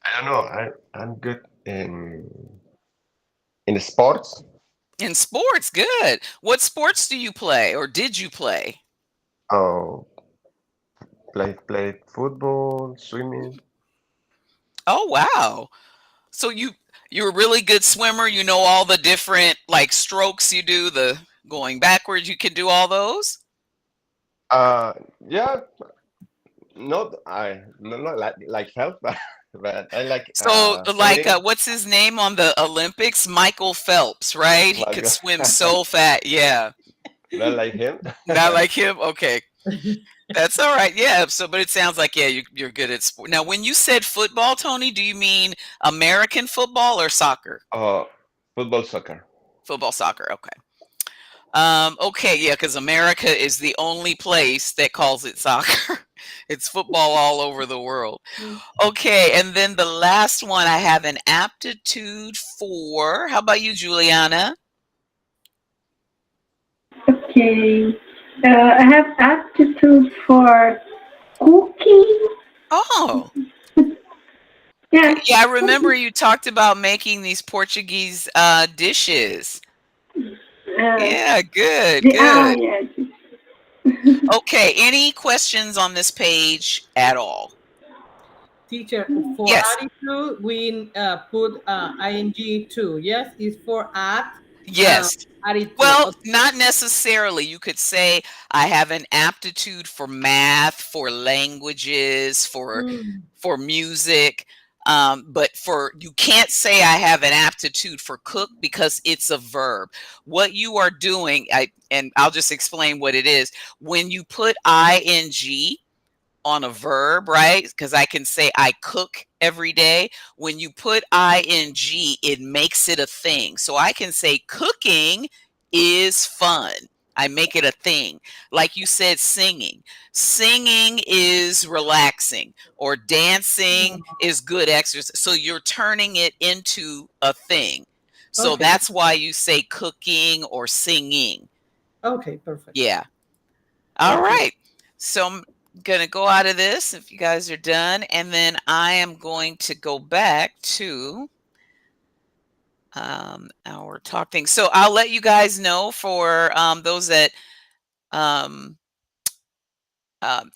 I don't know. I'm good in sports.
In sports, good. What sports do you play or did you play?
Oh, play football, swimming.
Oh, wow. So you're a really good swimmer. You know all the different like strokes you do, the going backwards, you can do all those?
Yeah, not like health, but I like
So like
sailing.
what's his name on the Olympics? Michael Phelps, right? He could swim so fast. Yeah.
Not like him.
Not like him. Okay. That's all right. Yeah. So, but it sounds like, yeah, you're good at sport. Now, when you said football, Tony, do you mean American football or soccer?
Football, soccer.
Football, soccer. Okay. Okay. Yeah. Because America is the only place that calls it soccer. It's football all over the world. Okay. And then the last one I have an aptitude for. How about you, Juliana?
Okay. I have aptitude for cooking.
Oh.
Yeah.
Yeah, I remember you talked about making these Portuguese dishes. Yeah, good, good.
Yeah.
Okay, any questions on this page at all?
Teacher, for
Yes.
attitude, we put ing too. Yes, it's for at.
Yes.
Attitude.
Well,
Okay.
not necessarily. You could say I have an aptitude for math, for languages, for music. But you can't say I have an aptitude for cook because it's a verb. What you are doing, and I'll just explain what it is. When you put ing on a verb, right? Because I can say I cook every day. When you put ing, it makes it a thing. So I can say cooking is fun. I make it a thing. Like you said, singing. Singing is relaxing, or dancing is good exercise. So you're turning it into a thing. So
Okay.
that's why you say cooking or singing.
Okay, perfect.
Yeah. All right. So I'm going to go out of this if you guys are done. And then I am going to go back to our talk thing. So I'll let you guys know for those that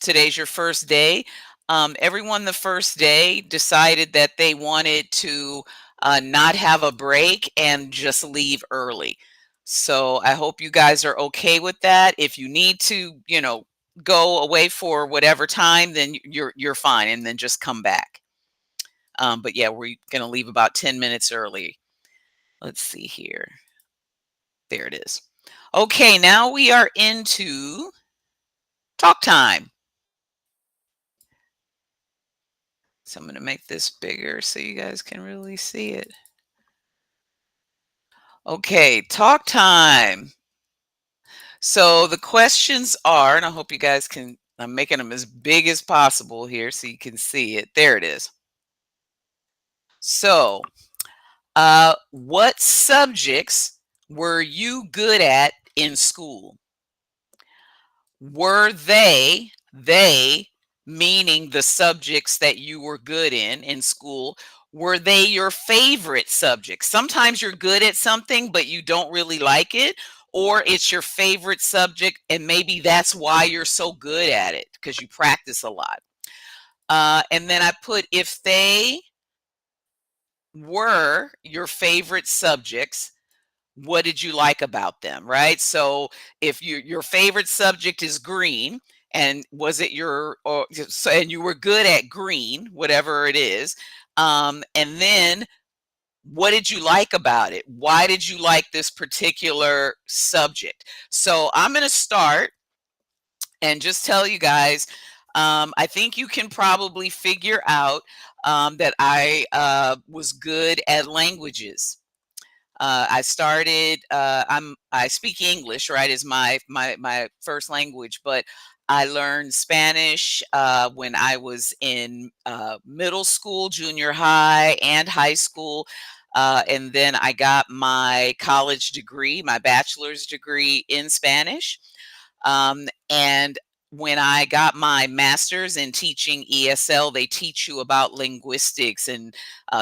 today's your first day. Everyone the first day decided that they wanted to not have a break and just leave early. So I hope you guys are okay with that. If you need to, go away for whatever time, then you're fine, and then just come back. But yeah, we're going to leave about 10 minutes early. Let's see here. There it is. Okay, now we are into talk time. So I'm going to make this bigger so you guys can really see it. Okay, talk time. So the questions are, and I hope you guys can, I'm making them as big as possible here so you can see it. There it is. So, what subjects were you good at in school? Were they meaning the subjects that you were good in school, were they your favorite subjects? Sometimes you're good at something, but you don't really like it, or it's your favorite subject, and maybe that's why you're so good at it because you practice a lot. And then I put if they were your favorite subjects, what did you like about them, right? So if your favorite subject is green, and was it your, or so, and you were good at green, whatever it is, and then what did you like about it? Why did you like this particular subject? So I'm going to start and just tell you guys, I think you can probably figure out that I was good at languages. I started. I speak English, right? Is my first language, but I learned Spanish when I was in middle school, junior high, and high school, and then I got my college degree, my bachelor's degree in Spanish, and when I got my master's in teaching ESL, they teach you about linguistics and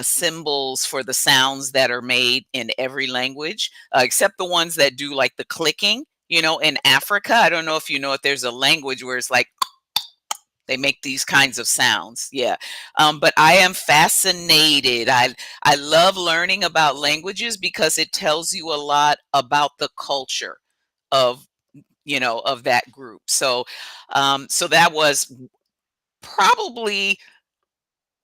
symbols for the sounds that are made in every language, except the ones that do like the clicking. You know, in Africa, I don't know if you know if there's a language where it's like they make these kinds of sounds. Yeah. But I am fascinated. I love learning about languages because it tells you a lot about the culture of, you know, of that group. So so that was probably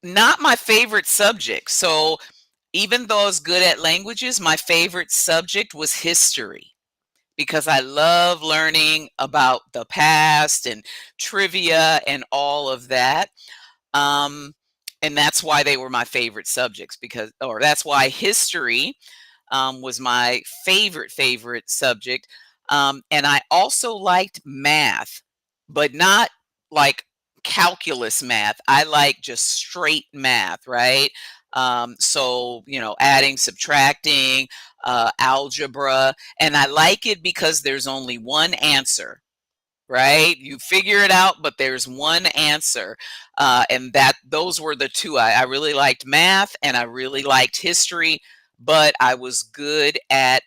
not my favorite subject. So even though I was good at languages, my favorite subject was history because I love learning about the past and trivia and all of that. And that's why they were my favorite subjects, because, or that's why history was my favorite subject. And I also liked math, but not like calculus math. I like just straight math, right? So, you know, adding, subtracting, algebra. And I like it because there's only one answer, right? You figure it out, but there's one answer. And that those were the two. I really liked math and I really liked history, but I was good at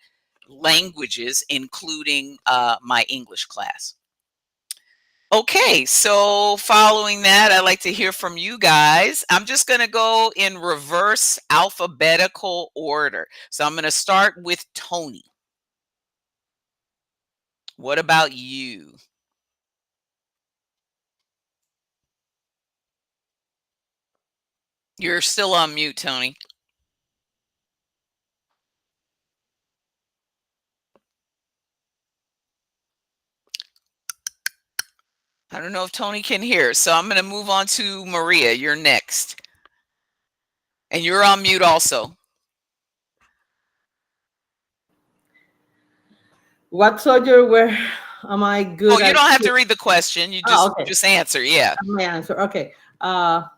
languages, including my English class. Okay, so following that, I'd like to hear from you guys. I'm just going to go in reverse alphabetical order. So I'm going to start with Tony. What about you? You're still on mute, Tony. I don't know if Tony can hear, so I'm going to move on to Maria. You're next. And you're on mute also.
What subject were am I good
Oh, you
at?
don't have to read the question. You just just answer. Yeah.
My answer. Okay. I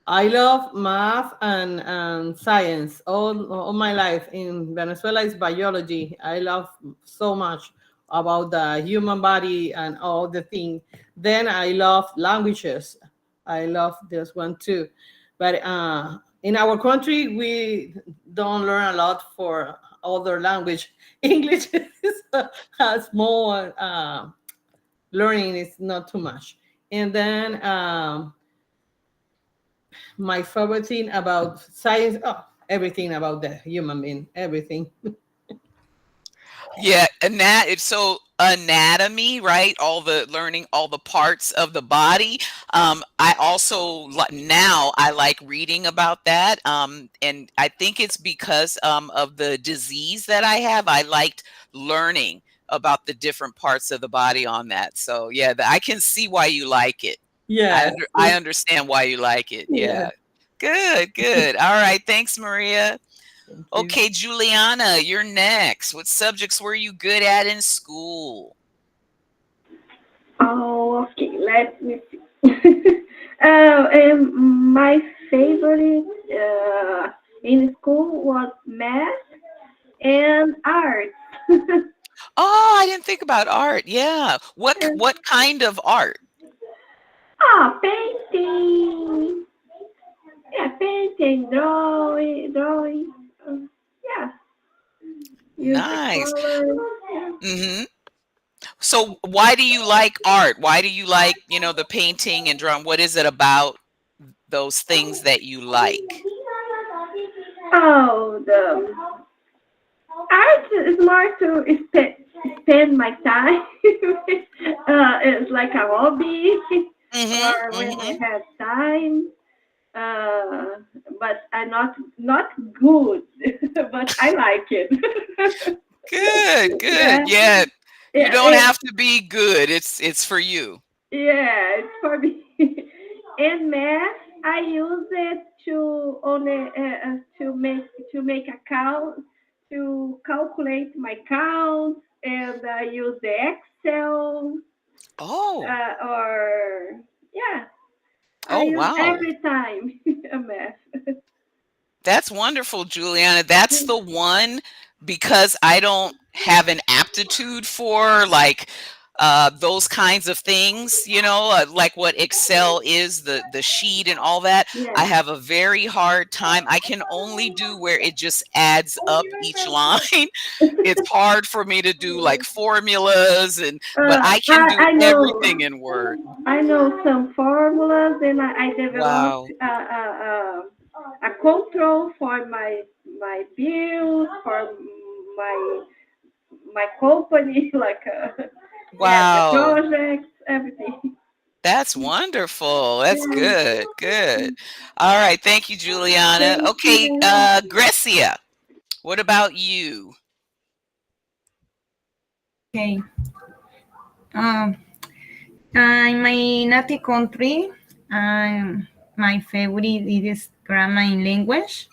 love math and science. All my life in Venezuela is biology. I love so much about the human body and all the things. Then I love languages. I love this one too. But in our country, we don't learn a lot for other language. English is has more learning is not too much. And then my favorite thing about science, everything about the human being, everything.
Yeah, and that it's so anatomy, right? All the learning, all the parts of the body. I also now I like reading about that, and I think it's because of the disease that I have. I liked learning about the different parts of the body on that. So yeah, I can see why you like it.
Yeah,
I understand why you like it. Yeah. Good. All right. Thanks, Maria. Okay, Juliana, you're next. What subjects were you good at in school?
Oh, okay. Let me see. My favorite in school was math and art.
Oh, I didn't think about art. Yeah. What kind of art?
Painting. Yeah, painting, drawing. Yeah, use the
Nice.
colors.
Mm-hmm. So why do you like art? Why do you like, the painting and drawing? What is it about those things that you like?
Oh, the art is more to spend my time. It's like a hobby, or
Mm-hmm.
when I
Mm-hmm.
have time. But I'm not good, but I like it.
Good,
Yeah,
good. Yeah. You
yeah,
don't have to be good. It's for you.
yeah, it's for me. In math, I use it to only to make account to calculate my counts, and I use the Excel
Oh.
or yeah, I
Oh,
use
wow.
every time a math.
That's wonderful, Juliana. That's the one, because I don't have an aptitude for like those kinds of things, like what Excel is, the sheet and all that.
Yes.
I have a very hard time. I can only do where it just adds up each line. It's hard for me to do like formulas but I can do
I know.
everything in Word.
I know some formulas, and I developed
Wow.
a control for my bills, for my my company, like yeah, the
Wow.
projects, everything.
That's wonderful. That's
Yeah.
good. Good. All right. Thank you, Juliana.
Thank
Okay,
you.
Grecia, what about you?
Okay. Um, in my native country, my favorite is grammar in language.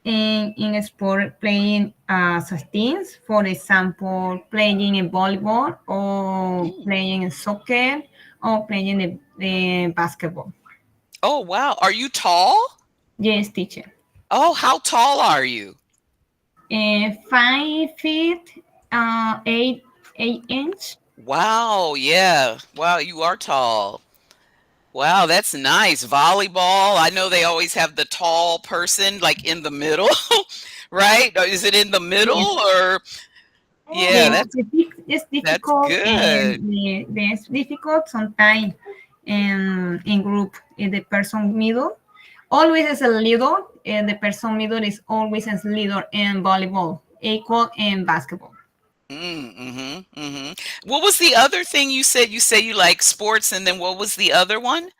And in sport, playing as teams, for example, playing in volleyball or
Mm.
playing in soccer or playing the basketball.
Oh, wow. Are you tall?
Yes, teacher.
Oh, how tall are you?
5 feet, 8 inch.
Wow. Yeah. Wow. You are tall. Wow. That's nice. Volleyball. I know they always have the tall person like in the middle, right? Is it in the middle
Yes,
or? Yeah,
yes, it's
that's
difficult, and
good.
it's difficult sometimes in group. The person middle always is a leader, and the person middle is always a leader in volleyball, equal in basketball.
Mm-hmm. Mm-hmm. What was the other thing you said? You say you like sports, and then what was the other one?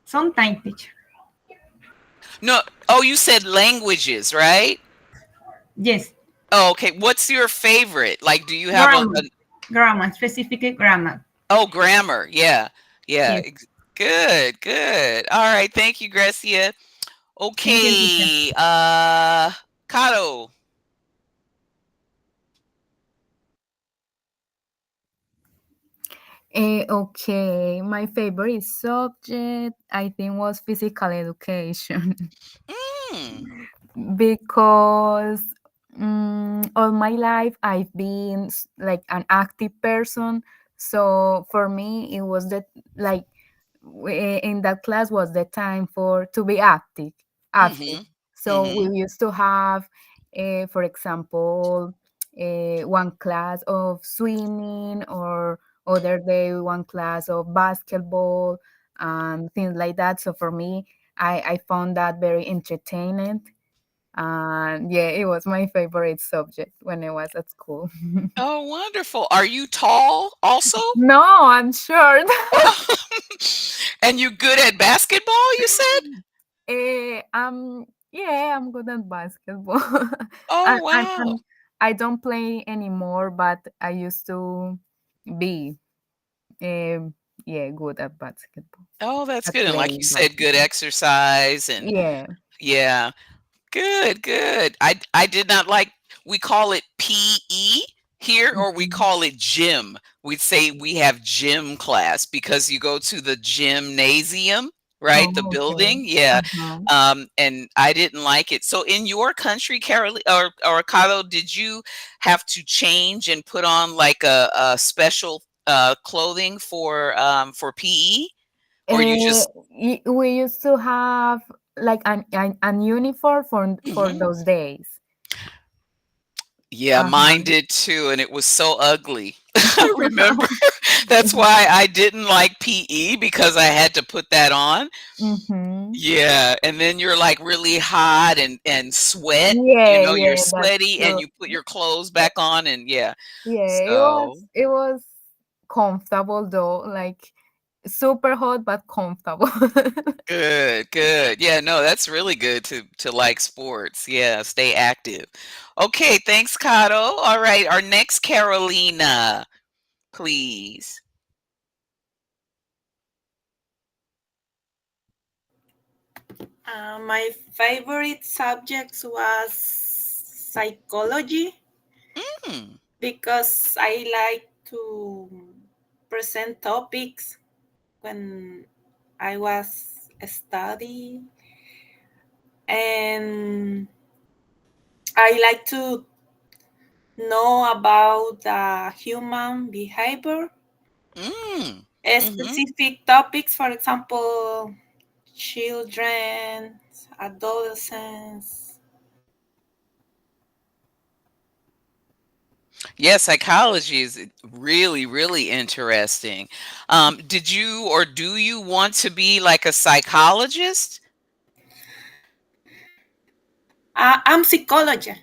Sometimes, teacher.
No. Oh, you said languages, right?
Yes,
Oh, okay. What's your favorite? Like, do you have
grammar, grammar, specific grammar.
oh, grammar? Yeah. Yeah.
Yes,
Good, good. All right. Thank you, Grecia.
thank you, teacher.
Okay. Kato.
Okay, my favorite subject I think was physical education
Mm.
because all my life I've been like an active person. So for me, it was like in that class was the time for to be active. Active.
Mm-hmm.
So
Mm-hmm.
we used to have, for example, one class of swimming or other day one class of basketball and things like that. So for me, I found that very entertaining. And yeah, it was my favorite subject when I was at school.
Oh, wonderful. Are you tall also?
No, I'm short.
And you good at basketball, you said?
Yeah, I'm good at basketball.
Oh,
And
wow.
I don't play anymore, but I used to be. Um, yeah, good at basketball,
Oh, that's
at
good. And like you
playing
said, good
basketball.
exercise and
Yeah.
yeah. Good, good. I did not like we call it PE here or we
Mhm.
call it gym. We'd say we have gym class because you go to the gymnasium, right? The
Oh, okay.
building. Yeah.
Uh-huh.
And I didn't like it. So in your country, Carol or Cado, did you have to change and put on like a special clothing for PE? Or you
Uh,
just
we used to have like an uniform for
Mhm.
those days.
Yeah, mine
Uh-huh.
did too, and it was so ugly. I remember that's why I didn't like PE because I had to put that on.
Mm-hmm.
Yeah, and then you're like really hot and sweat,
Yeah,
you're
yeah, that's
sweaty and
true.
you put your clothes back on and yeah.
Yeah,
So
it was comfortable though, like super hot but comfortable.
good, good. Yeah, no, that's really good to like sports. Yeah, stay active. Okay, thanks, Kato. All right, our next Carolina, please.
My favorite subject was psychology
Mm.
because I like to present topics when I was studying, and I like to know about the human behavior,
Mm. Mhm.
specific topics, for example, children, adolescents.
Yeah, psychology is really, really interesting. Did you or do you want to be like a psychologist?
I'm psychology.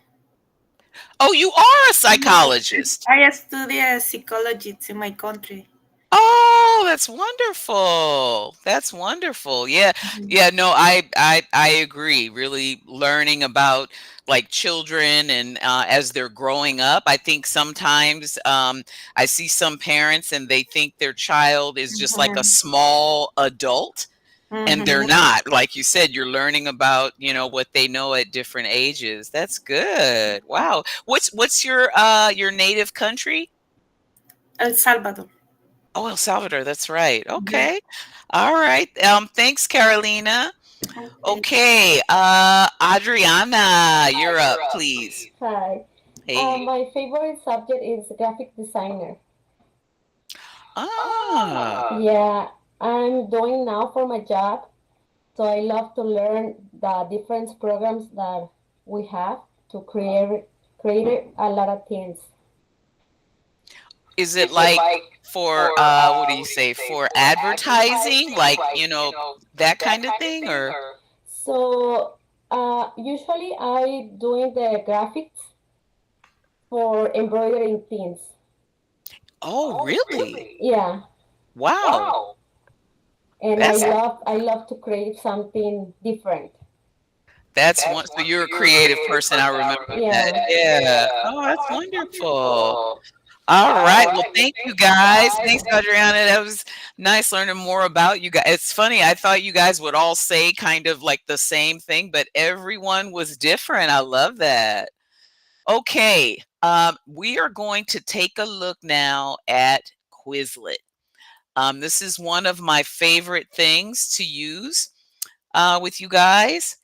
Oh, you are a psychologist.
I study psychology in my country.
Oh, that's wonderful. That's wonderful. Yeah.
Mhm.
Yeah, no, I agree. Really learning about like children and as they're growing up. I think sometimes I see some parents and they think their child is just like a
Mhm.
small adult and they're
Mhm.
not. Like you said, you're learning about, what they know at different ages. That's good. Wow. What's your native country?
El Salvador.
Oh, El Salvador, that's right.
Mhm.
Okay. All right. Thanks, Carolina.
Okay.
Okay. Adriana, you're up, please.
Hi.
Hey.
My favorite subject is graphic designer.
Ah.
Yeah, I'm doing now for my job, so I love to learn the different programs that we have to create a lot of things.
Is it like for what do you say, for advertising? Like, that kind of thing or
So usually I doing the graphics for embroidering things.
Oh, really?
Yeah,
Wow.
and
That's
I love to create something different.
that's one so you're a creative person. I remember that.
Yeah.
Yeah. Oh, that's wonderful. All right. Well, thank you guys. Thanks, Adriana. That was nice learning more about you guys. It's funny. I thought you guys would all say kind of like the same thing, but everyone was different. I love that. Okay. We are going to take a look now at Quizlet. This is one of my favorite things to use with you guys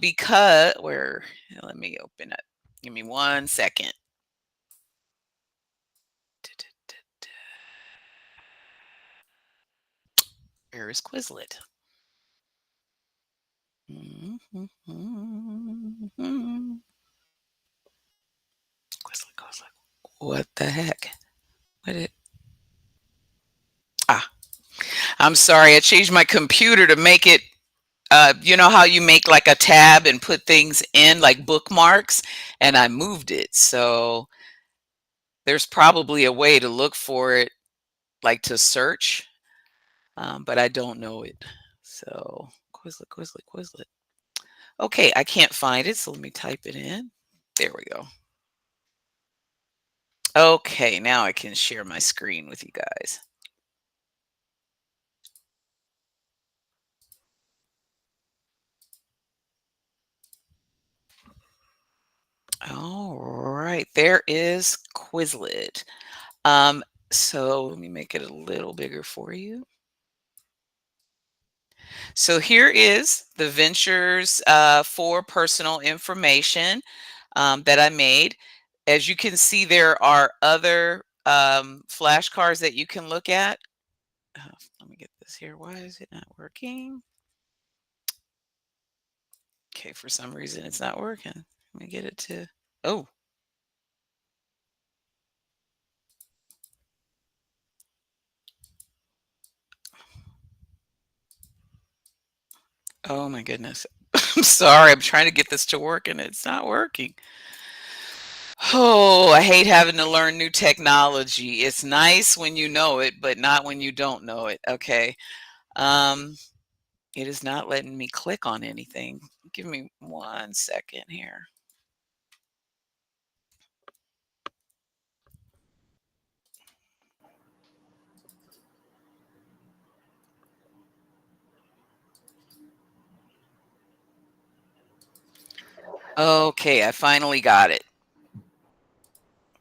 because let me open it. Give me 1 second. Where is Quizlet? Quizlet, Quizlet. What the heck? What it? Ah, I'm sorry. I changed my computer to make it. You know how you make like a tab and put things in like bookmarks, and I moved it. So there's probably a way to look for it, like to search, but I don't know it. So Quizlet, Quizlet, Quizlet. Okay, I can't find it, so let me type it in. There we go. Okay, now I can share my screen with you guys. All right, there is Quizlet. So let me make it a little bigger for you. So here is the Ventures for personal information that I made. As you can see, there are other flashcards that you can look at. Let me get this here. Why is it not working? Okay, for some reason it's not working. Let me get it to, oh. Oh my goodness. I'm sorry. I'm trying to get this to work and it's not working. Oh, I hate having to learn new technology. It's nice when you know it, but not when you don't know it. Okay. It is not letting me click on anything. Give me 1 second here. Okay, I finally got it.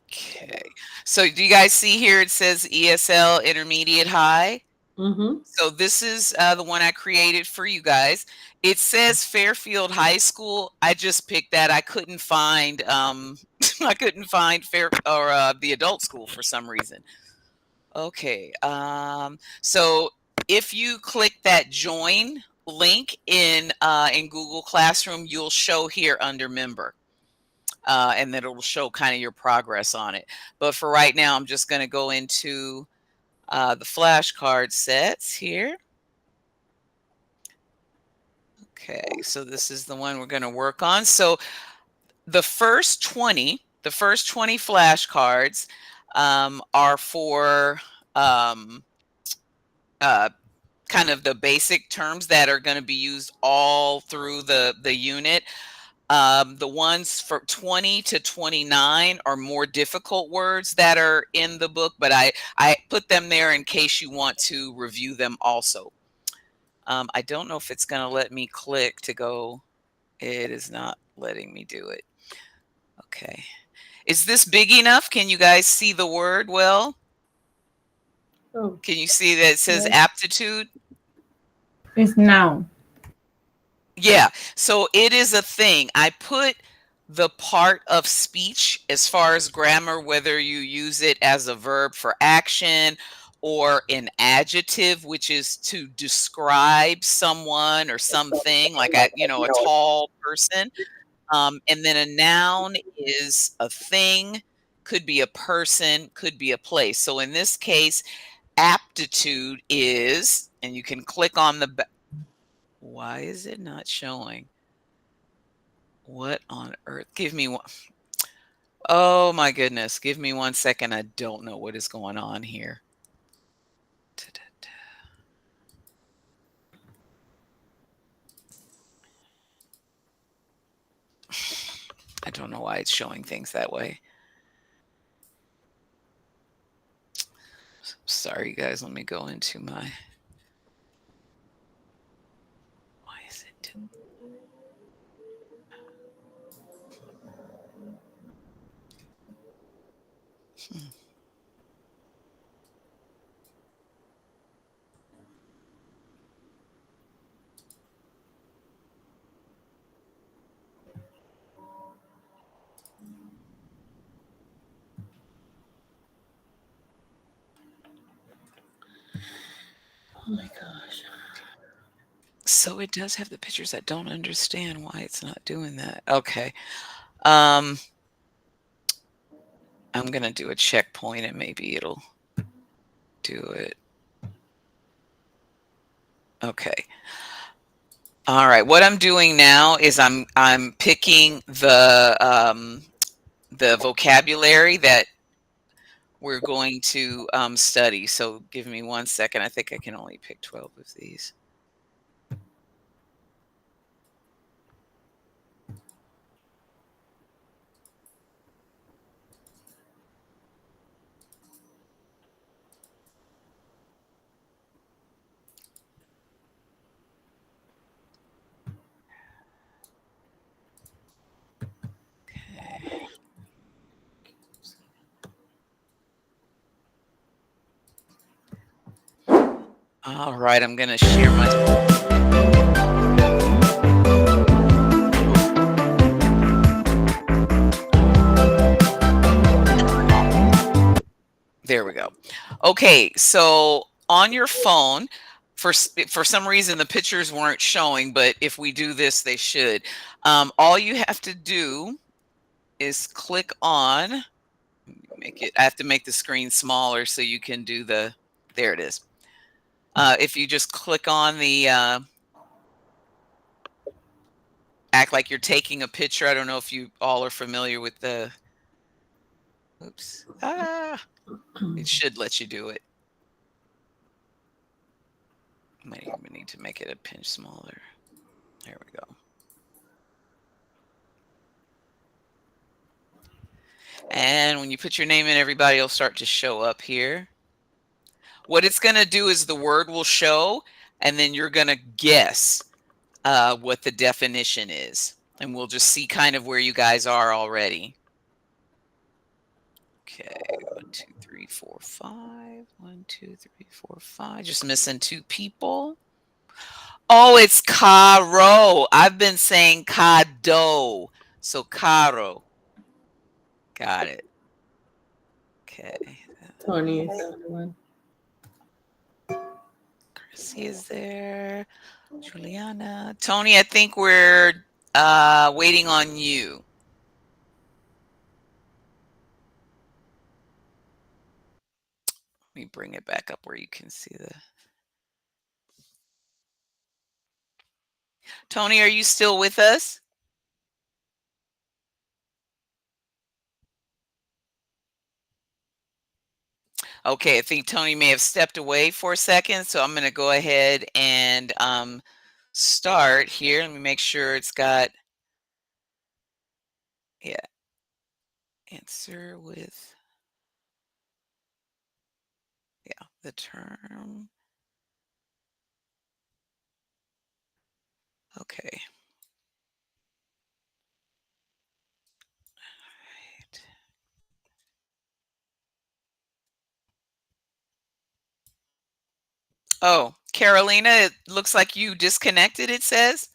Okay. So do you guys see here it says ESL Intermediate High?
Mm-hmm.
So this is the one I created for you guys. It says Fairfield High School. I just picked that. I couldn't find I couldn't find the adult school for some reason. Okay. So if you click that join link in Google Classroom, you'll show here under member. And then it'll show kind of your progress on it. But for right now, I'm just going to go into the flashcard sets here. Okay, so this is the one we're going to work on. So the first 20 flashcards are for kind of the basic terms that are going to be used all through the unit. The ones for 20 to 29 are more difficult words that are in the book, but I put them there in case you want to review them also. I don't know if it's going to let me click to go. It is not letting me do it. Okay. Is this big enough? Can you guys see the word well?
Oh.
Can you see that it says
Yes.
aptitude?
It's now.
Yeah, so it is a thing. I put the part of speech as far as grammar, whether you use it as a verb for action or an adjective, which is to describe someone or something, like a tall person. And then a noun is a thing, could be a person, could be a place. So in this case, aptitude is, and you can click on the why is it not showing? What on earth? Give me one. Oh my goodness. Give me 1 second. I don't know what is going on here. I don't know why it's showing things that way. Sorry, guys. Let me go into my. Why is it?
Oh my gosh.
So it does have the pictures. I don't understand why it's not doing that. Okay. I'm going to do a checkpoint and maybe it'll do it. Okay. All right. What I'm doing now is I'm picking the vocabulary that we're going to study. So give me 1 second. I think I can only pick 12 of these. Okay. All right, I'm going to share my... There we go. Okay, so on your phone, for some reason the pictures weren't showing, but if we do this, they should. All you have to do is click on, make it, I have to make the screen smaller so you can do the, there it is. If you just click on the, act like you're taking a picture. I don't know if you all are familiar with the, oops, it should let you do it. Might even need to make it a pinch smaller. There we go. And when you put your name in, everybody will start to show up here. What it's going to do is the word will show, and then you're going to guess what the definition is. And we'll just see kind of where you guys are already. Okay, 1, 2, 3, 4, 5. 1, 2, 3, 4, 5. Just missing 2 people. Oh, it's caro. I've been saying cado. So caro. Got it. Okay.
Tony is the other one.
Chrissy is there. Juliana. Tony, I think we're waiting on you. Let me bring it back up where you can see the... Tony, are you still with us? Okay, I think Tony may have stepped away for a second, so I'm going to go ahead and start here. Let me make sure it's got, yeah, answer with, yeah, the term. Okay. Right. Oh, Carolina, it looks like you disconnected, it says.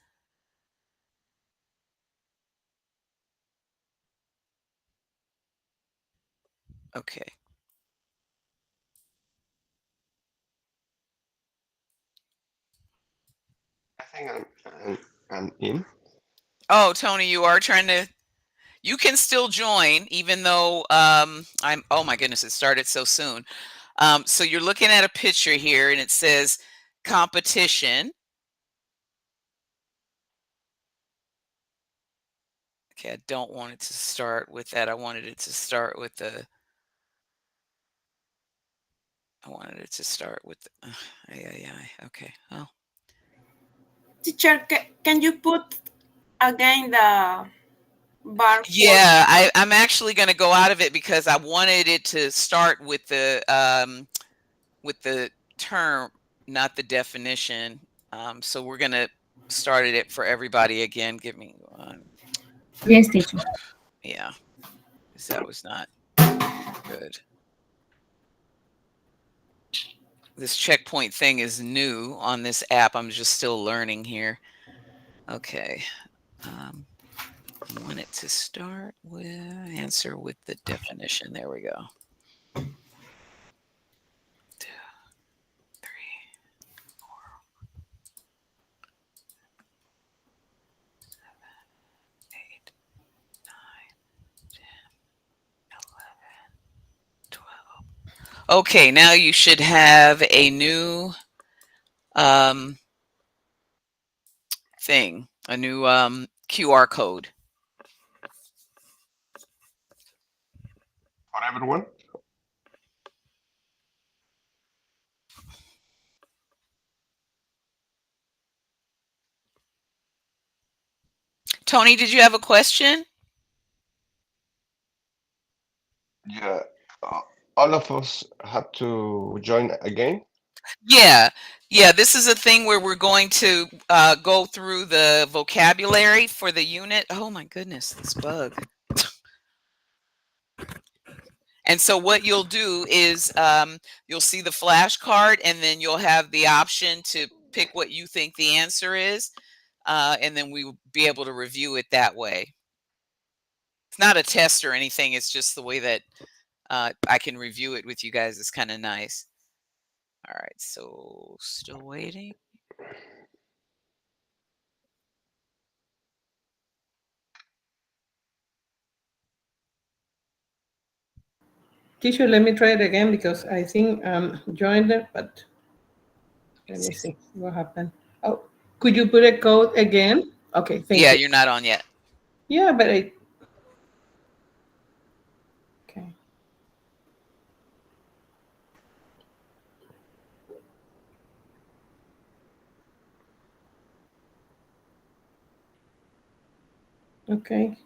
Okay.
I think I'm in.
Oh, Tony, you are trying to, you can still join even though I'm, oh my goodness, it started so soon. So you're looking at a picture here and it says competition. Okay, I don't want it to start with that. I wanted it to start with the, okay. Oh.
Teacher, can you put again the bar?
Yeah, I'm actually going to go out of it because I wanted it to start with the term, not the definition. So we're going to start it for everybody again. Give me one.
Yes, teacher.
Yeah, that was not good. This checkpoint thing is new on this app. I'm just still learning here. Okay. I want it to start with answer with the definition. There we go. 2, 3, 4, 7, 8, 9, 10, 11, 12. Okay, now you should have a new thing, a new QR code.
For everyone?
Tony, did you have a question?
Yeah. All of us have to join again?
Yeah. This is a thing where we're going to go through the vocabulary for the unit. Oh my goodness, this bug. And so what you'll do is you'll see the flashcard, and then you'll have the option to pick what you think the answer is, and then we will be able to review it that way. It's not a test or anything. It's just the way that I can review it with you guys is kind of nice. All right, so still waiting.
Teacher, let me try it again because I think joined it, but let me see what happened. Oh, could you put a code again? Okay, thank
Yeah,
you.
you're not on yet.
Yeah, but I. Okay. Okay.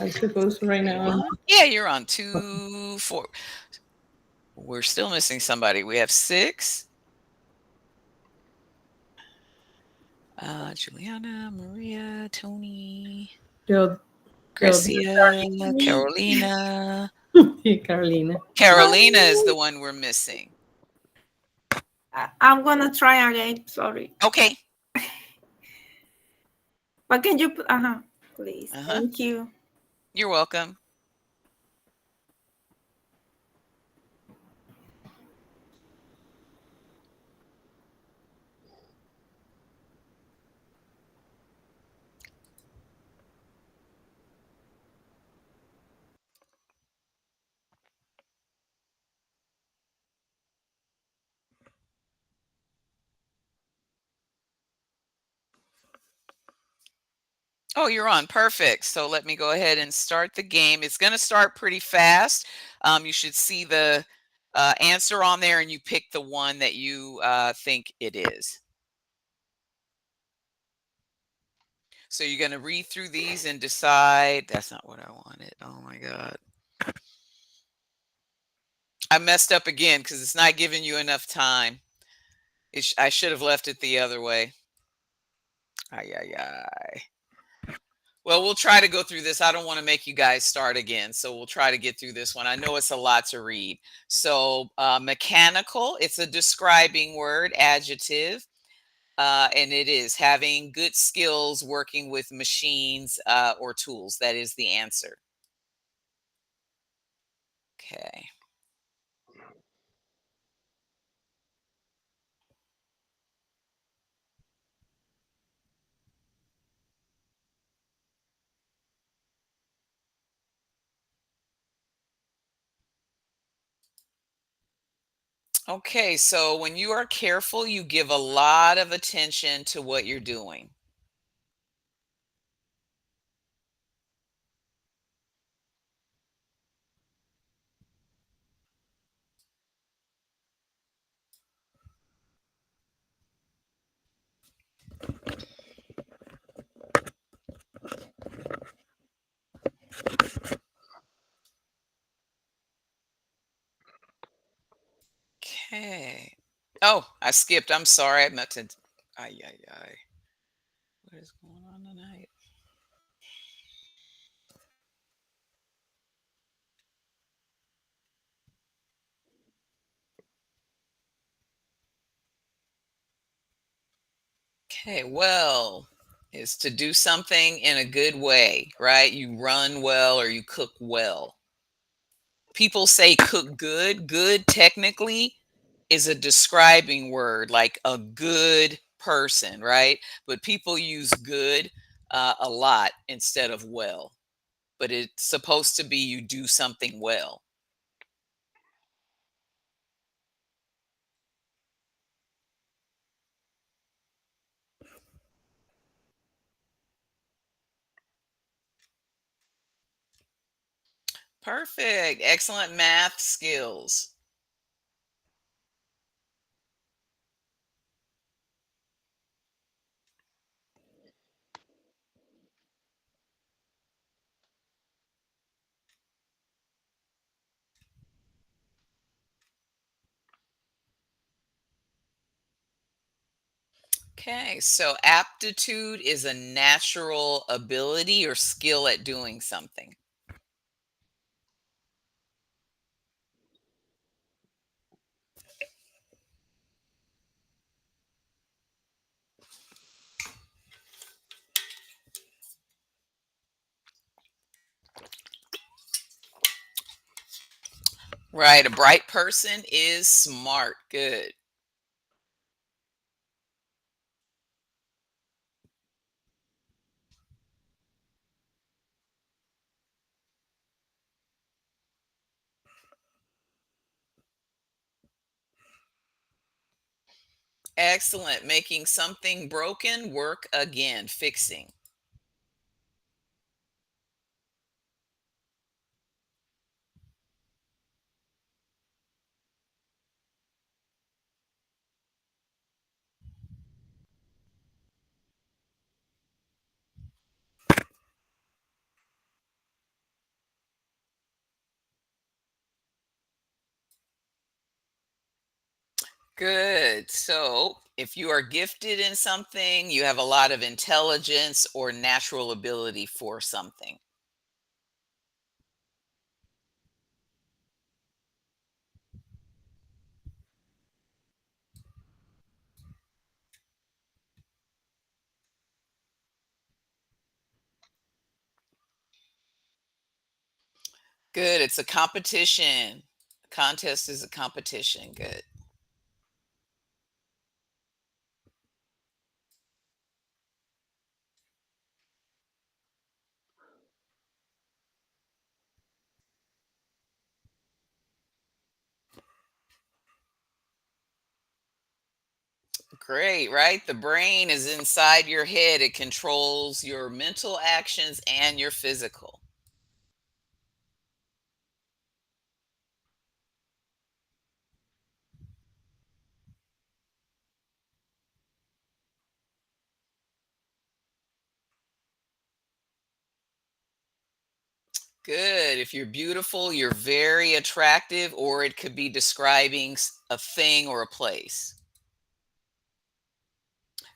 I suppose right now.
Yeah, you're on 2, 4. We're still missing somebody. We have 6. Juliana, Maria, Tony, Gracia, Carolina.
Carolina.
Carolina is the one we're missing.
I'm gonna try again. Sorry.
Okay.
But can you put, please? Thank you.
You're welcome. Oh, you're on. Perfect. So let me go ahead and start the game. It's going to start pretty fast. You should see the answer on there, and you pick the one that you think it is. So you're going to read through these and decide. That's not what I wanted. Oh, my God. I messed up again because it's not giving you enough time. I should have left it the other way. Ay, ay, ay. Well, we'll try to go through this. I don't want to make you guys start again. So we'll try to get through this one. I know it's a lot to read. So mechanical, it's a describing word, adjective. And it is having good skills working with machines or tools. That is the answer. Okay. Okay, so when you are careful, you give a lot of attention to what you're doing. Okay. Oh, I skipped. I'm sorry. I meant to. Ay, ay, ay. What is going on tonight? Okay, well, is to do something in a good way, right? You run well or you cook well. People say cook good. Good technically is a describing word, like a good person, right? But people use good a lot instead of well. But it's supposed to be you do something well. Perfect. Excellent math skills. Okay, so aptitude is a natural ability or skill at doing something. Right. A bright person is smart. Good. Excellent. Making something broken work again. Fixing. Good. So, if you are gifted in something, you have a lot of intelligence or natural ability for something. Good. It's a competition. Contest is a competition. Good. Great, right? The brain is inside your head. It controls your mental actions and your physical. Good. If you're beautiful, you're very attractive, or it could be describing a thing or a place.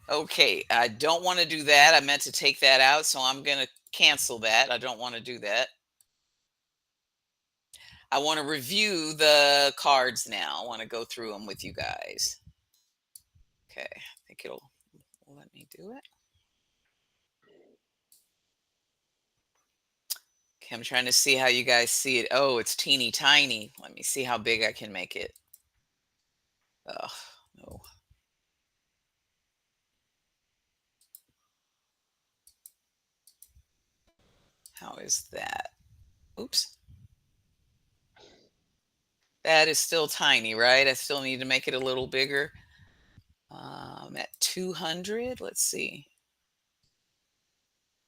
Okay, I don't want to do that. I meant to take that out, so I'm going to cancel that. I don't want to do that. I want to review the cards now. I want to go through them with you guys. Okay, I think it'll let me do it. Okay, I'm trying to see how you guys see it. Oh, it's teeny tiny. Let me see how big I can make it. Oh, no. How is that? Oops. That is still tiny, right? I still need to make it a little bigger. At 200, let's see.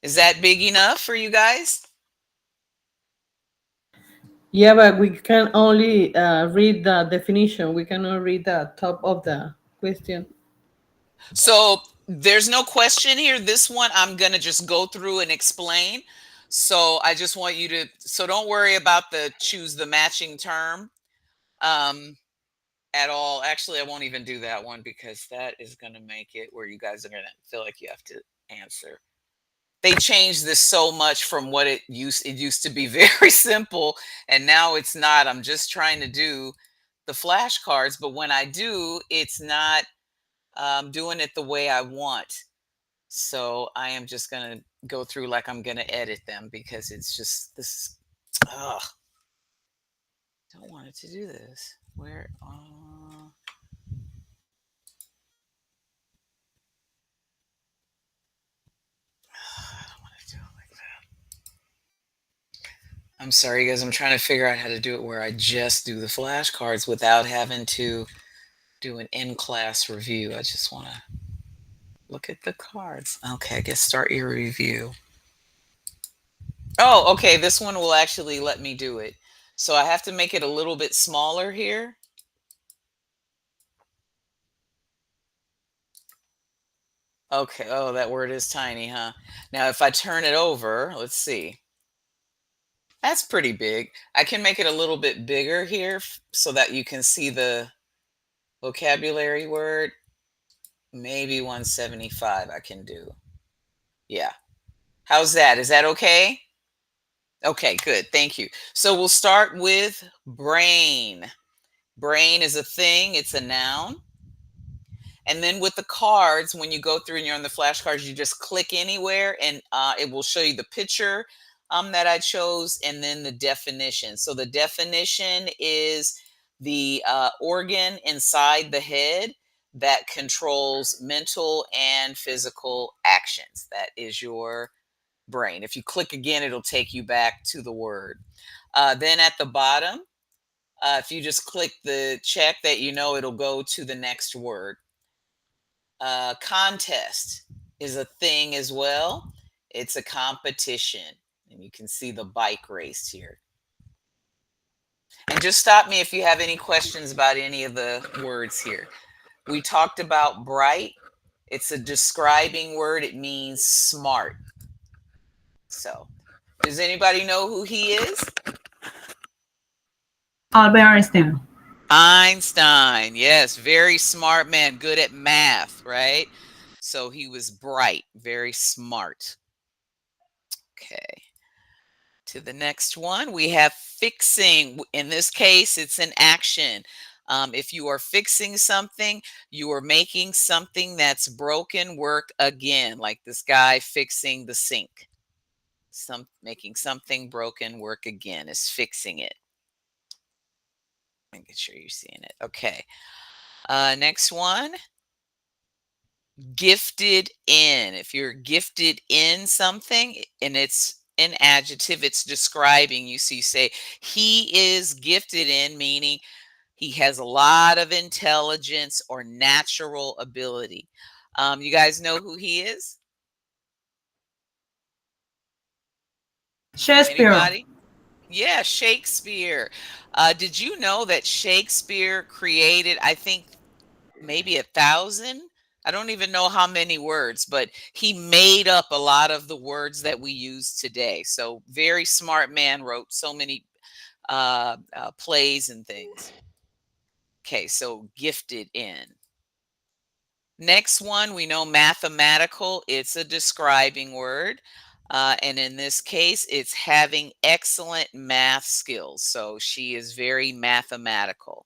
Is that big enough for you guys?
Yeah, but we can only read the definition. We cannot read the top of the question.
So there's no question here. This one I'm going to just go through and explain. So I just want you to, so don't worry about the choose the matching term at all. Actually, I won't even do that one because that is going to make it where you guys are going to feel like you have to answer. They changed this so much from what it used to be very simple, and now it's not. I'm just trying to do the flashcards, but when I do, it's not doing it the way I want. So I am just going to go through like I'm going to edit them because it's just this. Ugh. Don't want it to do this. Where? I don't want to do it like that. I'm sorry, guys. I'm trying to figure out how to do it where I just do the flashcards without having to do an in-class review. I just want to look at the cards. Okay, I guess start your review. Oh, okay. This one will actually let me do it. So I have to make it a little bit smaller here. Okay. Oh, that word is tiny, huh? Now, if I turn it over, let's see. That's pretty big. I can make it a little bit bigger here so that you can see the vocabulary word. Maybe 175 I can do. Yeah. How's that? Is that okay? Okay, good. Thank you. So we'll start with brain. Brain is a thing. It's a noun. And then with the cards, when you go through and you're on the flashcards, you just click anywhere and it will show you the picture that I chose, and then the definition. So the definition is the organ inside the head that controls mental and physical actions. That is your brain. If you click again, it'll take you back to the word. Then at the bottom, if you just click the check that you know, it'll go to the next word. Contest is a thing as well. It's a competition. And you can see the bike race here. And just stop me if you have any questions about any of the words here. We talked about bright. It's a describing word. It means smart. So, does anybody know who he is?
Albert Einstein.
Einstein, yes, very smart man, good at math, right? So he was bright, very smart. Okay. To the next one, we have fixing. In this case, it's an action. If you are fixing something, you are making something that's broken work again, like this guy fixing the sink. Making something broken work again is fixing it. Making sure you're seeing it. Okay. Next one. Gifted in. If you're gifted in something and it's an adjective, it's describing you. So you say, he is gifted in, meaning he has a lot of intelligence or natural ability. You guys know who he is?
Shakespeare.
Anybody? Yeah, Shakespeare. Did you know that Shakespeare created, I think, maybe 1,000? I don't even know how many words, but he made up a lot of the words that we use today. So very smart man, wrote so many plays and things. Okay, so gifted in. Next one, we know mathematical. It's a describing word. And in this case, it's having excellent math skills. So she is very mathematical.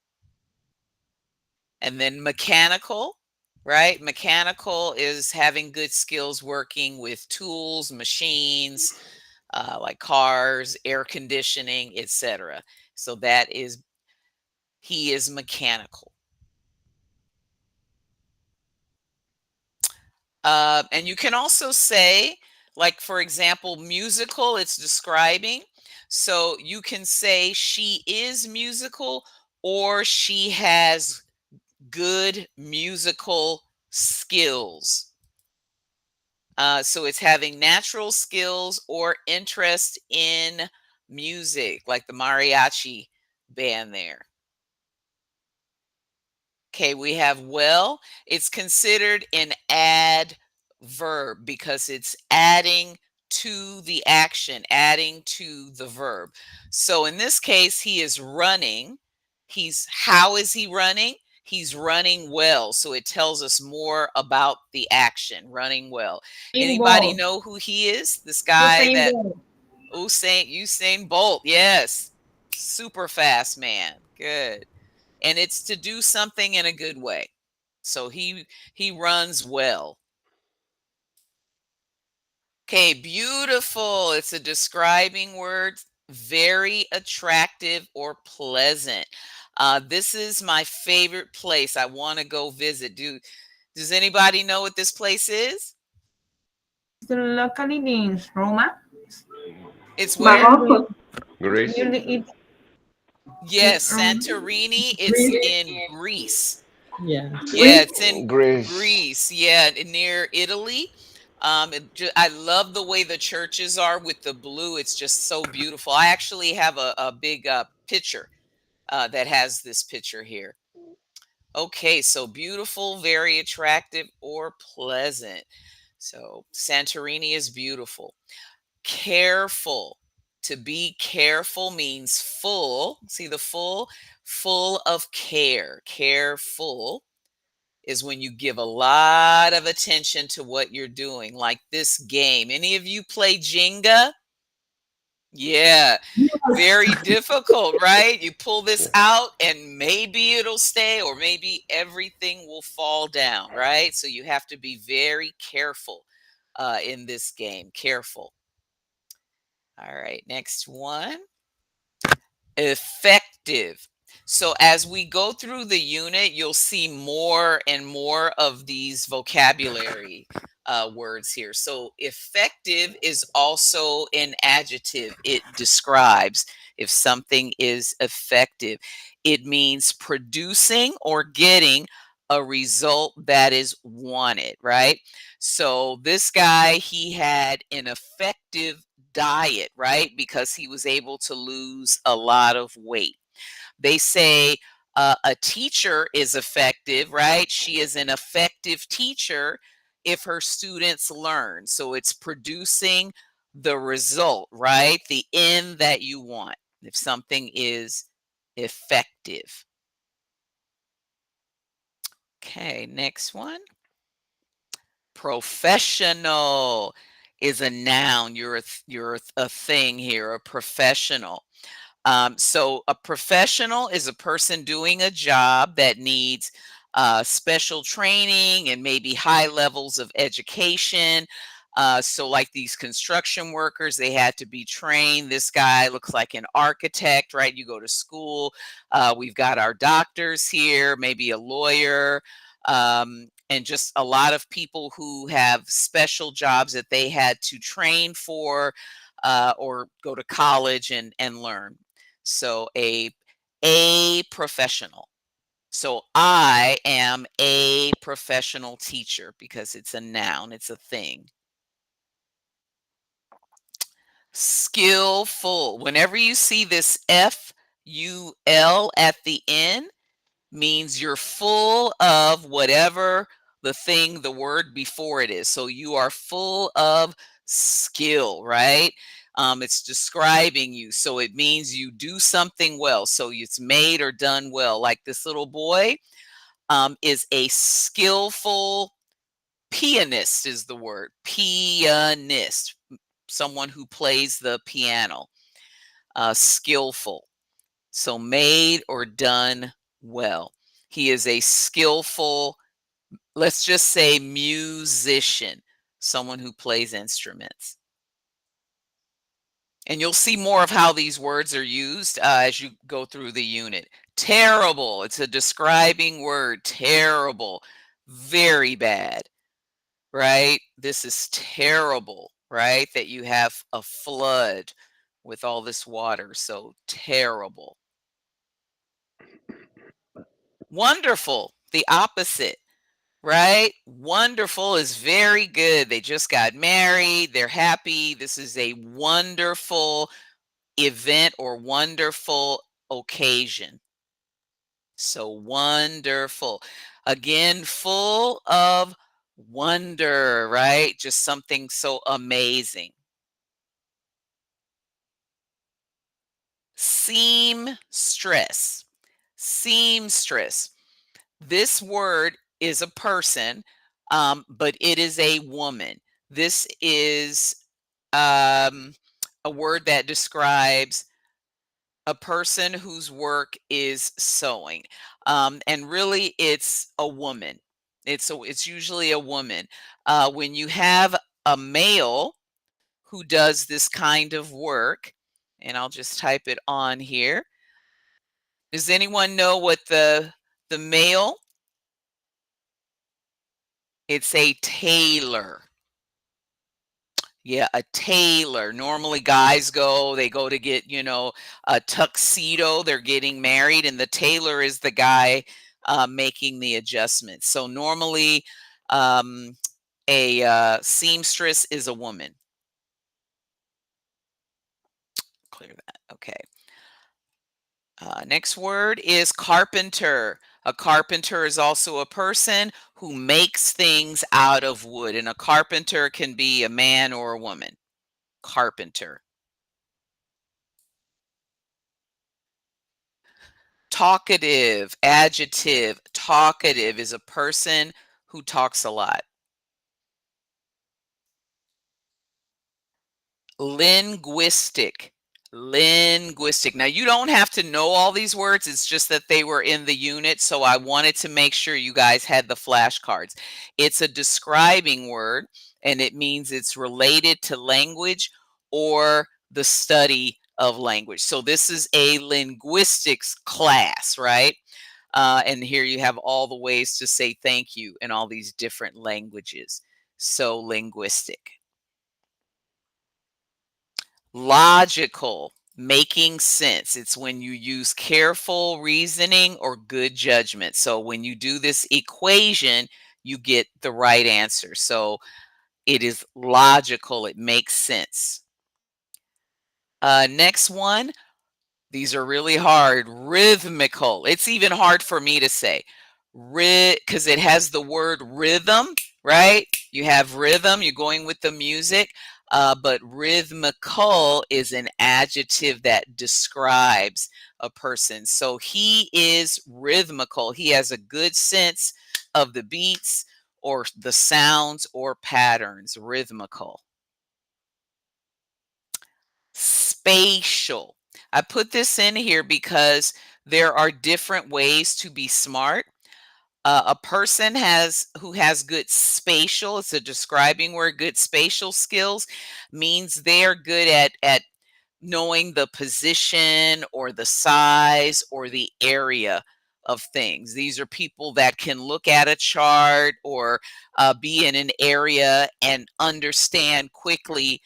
And then mechanical, right? Mechanical is having good skills working with tools, machines, like cars, air conditioning, etc. So that is, he is mechanical. And you can also say, like, for example, musical, it's describing. So you can say she is musical or she has good musical skills. So it's having natural skills or interest in music, like the mariachi band there. Okay, we have well. It's considered an adverb because it's adding to the action, adding to the verb. So in this case, he is running. How is he running? He's running well. So it tells us more about the action, running well. Anybody know who he is? This guy Usain Bolt. Yes. Super fast man. Good. And it's to do something in a good way. So he runs well. Okay, beautiful. It's a describing word. Very attractive or pleasant. This is my favorite place. I want to go visit. Does anybody know what this place is?
It's locally in Roma.
It's where?
Greece.
Yes, Santorini. It's in Greece.
Yeah.
Yeah, it's in
Greece.
Greece. Yeah, near Italy. I love the way the churches are with the blue. It's just so beautiful. I actually have a big picture that has this picture here. Okay, so beautiful, very attractive, or pleasant. So Santorini is beautiful. Careful. To be careful means full. See the full? Full of care. Careful is when you give a lot of attention to what you're doing, like this game. Any of you play Jenga? Yeah, very difficult, right? You pull this out and maybe it'll stay or maybe everything will fall down, right? So you have to be very careful in this game. Careful. All right, next one. Effective. So as we go through the unit, you'll see more and more of these vocabulary words here. So effective is also an adjective. It describes if something is effective. It means producing or getting a result that is wanted, right? So this guy, he had an effective diet, right? Because he was able to lose a lot of weight. They say a teacher is effective, right? She is an effective teacher if her students learn. So it's producing the result, right? The end that you want, if something is effective. Okay, next one. Professional is a noun. You're a thing here, a professional. So a professional is a person doing a job that needs special training and maybe high levels of education. So like these construction workers, they had to be trained. This guy looks like an architect, right? You go to school. We've got our doctors here, maybe a lawyer, and just a lot of people who have special jobs that they had to train for or go to college and learn. So a professional. So I am a professional teacher because it's a noun, it's a thing. Skillful. Whenever you see this FUL at the end, means you're full of whatever the thing, the word before it is. So you are full of skill, right? It's describing you. So it means you do something well. So it's made or done well. Like this little boy is a skillful pianist is the word. Pianist. Someone who plays the piano. Skillful. So made or done well. He is a skillful, let's just say musician, someone who plays instruments. And you'll see more of how these words are used as you go through the unit. Terrible. It's a describing word. Terrible. Very bad. Right? This is terrible, right? That you have a flood with all this water. So terrible. Wonderful. The opposite. Right? Wonderful is very good. They just got married. They're happy. This is a wonderful event or wonderful occasion. So wonderful. Again, full of wonder, right? Just something so amazing. Seamstress. Seamstress. This word is a person, but it is a woman. This is a word that describes a person whose work is sewing. And really, it's a woman. It's usually a woman. When you have a male who does this kind of work, and I'll just type it on here. Does anyone know what the male? It's a tailor. Yeah, a tailor. Normally guys they go to get, a tuxedo. They're getting married, and the tailor is the guy making the adjustments. So normally a seamstress is a woman. Clear that. Okay. Next word is carpenter. A carpenter is also a person who makes things out of wood, and a carpenter can be a man or a woman. Carpenter. Talkative, adjective. Talkative is a person who talks a lot. Linguistic. Linguistic. Now, you don't have to know all these words. It's just that they were in the unit, so I wanted to make sure you guys had the flashcards. It's a describing word, and it means it's related to language or the study of language. So this is a linguistics class, right? And here you have all the ways to say thank you in all these different languages. So linguistic. Logical, making sense. It's when you use careful reasoning or good judgment. So when you do this equation, you get the right answer. So it is logical. It makes sense. Next one. These are really hard. Rhythmical. It's even hard for me to say. Because it has the word rhythm, right? You have rhythm. You're going with the music. But rhythmical is an adjective that describes a person. So he is rhythmical. He has a good sense of the beats or the sounds or patterns. Rhythmical. Spatial. I put this in here because there are different ways to be smart. A person who has good spatial, it's a describing word, good spatial skills means they're good at knowing the position or the size or the area of things. These are people that can look at a chart or be in an area and understand quickly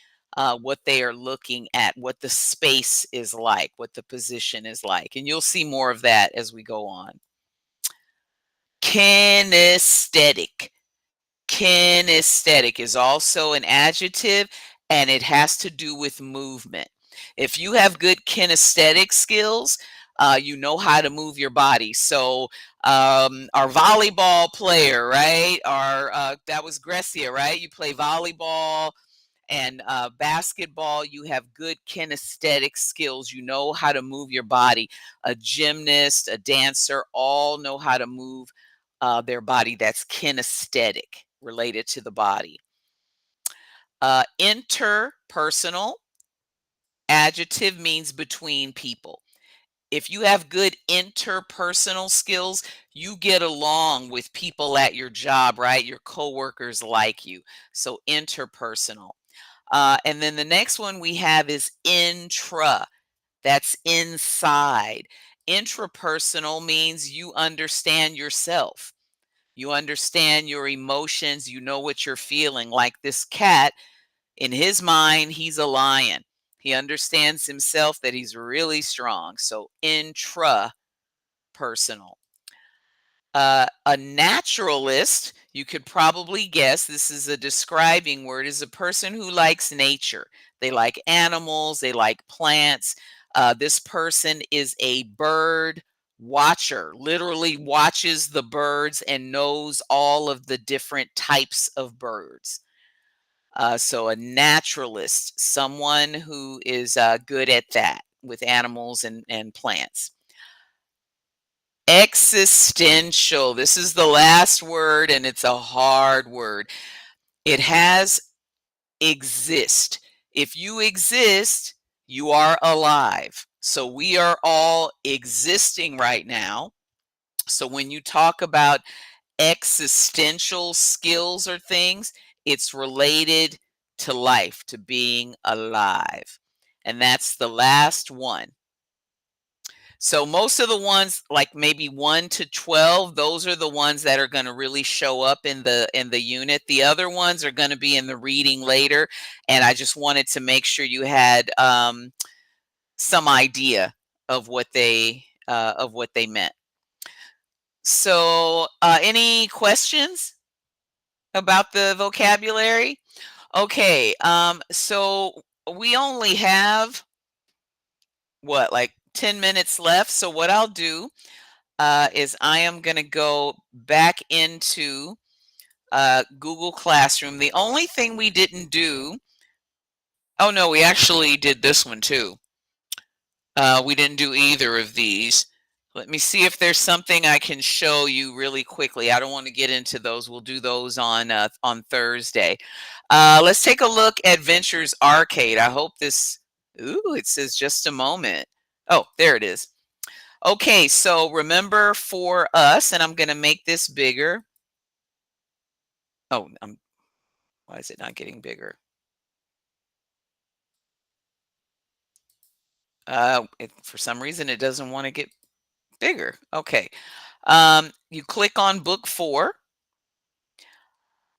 what they are looking at, what the space is like, what the position is like. And you'll see more of that as we go on. Kinesthetic. Kinesthetic is also an adjective, and it has to do with movement. If you have good kinesthetic skills, you know how to move your body. So our volleyball player, right? That was Grecia, right? You play volleyball and basketball. You have good kinesthetic skills. You know how to move your body. A gymnast, a dancer, all know how to move their body. That's kinesthetic, related to the body. Interpersonal, adjective, means between people. If you have good interpersonal skills, you get along with people at your job, right? Your coworkers like you. So interpersonal. And then the next one we have is intra. That's inside. Intrapersonal means you understand yourself. You understand your emotions. You know what you're feeling. Like this cat, in his mind, he's a lion. He understands himself that he's really strong. So intrapersonal. A naturalist, you could probably guess, this is a describing word, is a person who likes nature. They like animals. They like plants. This person is a bird watcher, literally watches the birds and knows all of the different types of birds. So a naturalist, someone who is good at that with animals and plants. Existential. This is the last word, and it's a hard word. It has exist. If you exist, you are alive. So we are all existing right now. So when you talk about existential skills or things, it's related to life, to being alive. And that's the last one. So most of the ones, like maybe 1 to 12, those are the ones that are going to really show up in the unit. The other ones are going to be in the reading later. And I just wanted to make sure you had some idea of what they meant. So any questions about the vocabulary? Okay, so we only have what, like 10 minutes left. So what I'll do is I am going to go back into Google Classroom. The only thing we didn't do, oh no, we actually did this one too. We didn't do either of these. Let me see if there's something I can show you really quickly. I don't want to get into those. We'll do those on Thursday. Let's take a look at Ventures Arcade. I hope this, it says just a moment. Oh, there it is. Okay, so remember for us, and I'm going to make this bigger. Oh, why is it not getting bigger? For some reason, it doesn't want to get bigger. Okay. You click on book 4.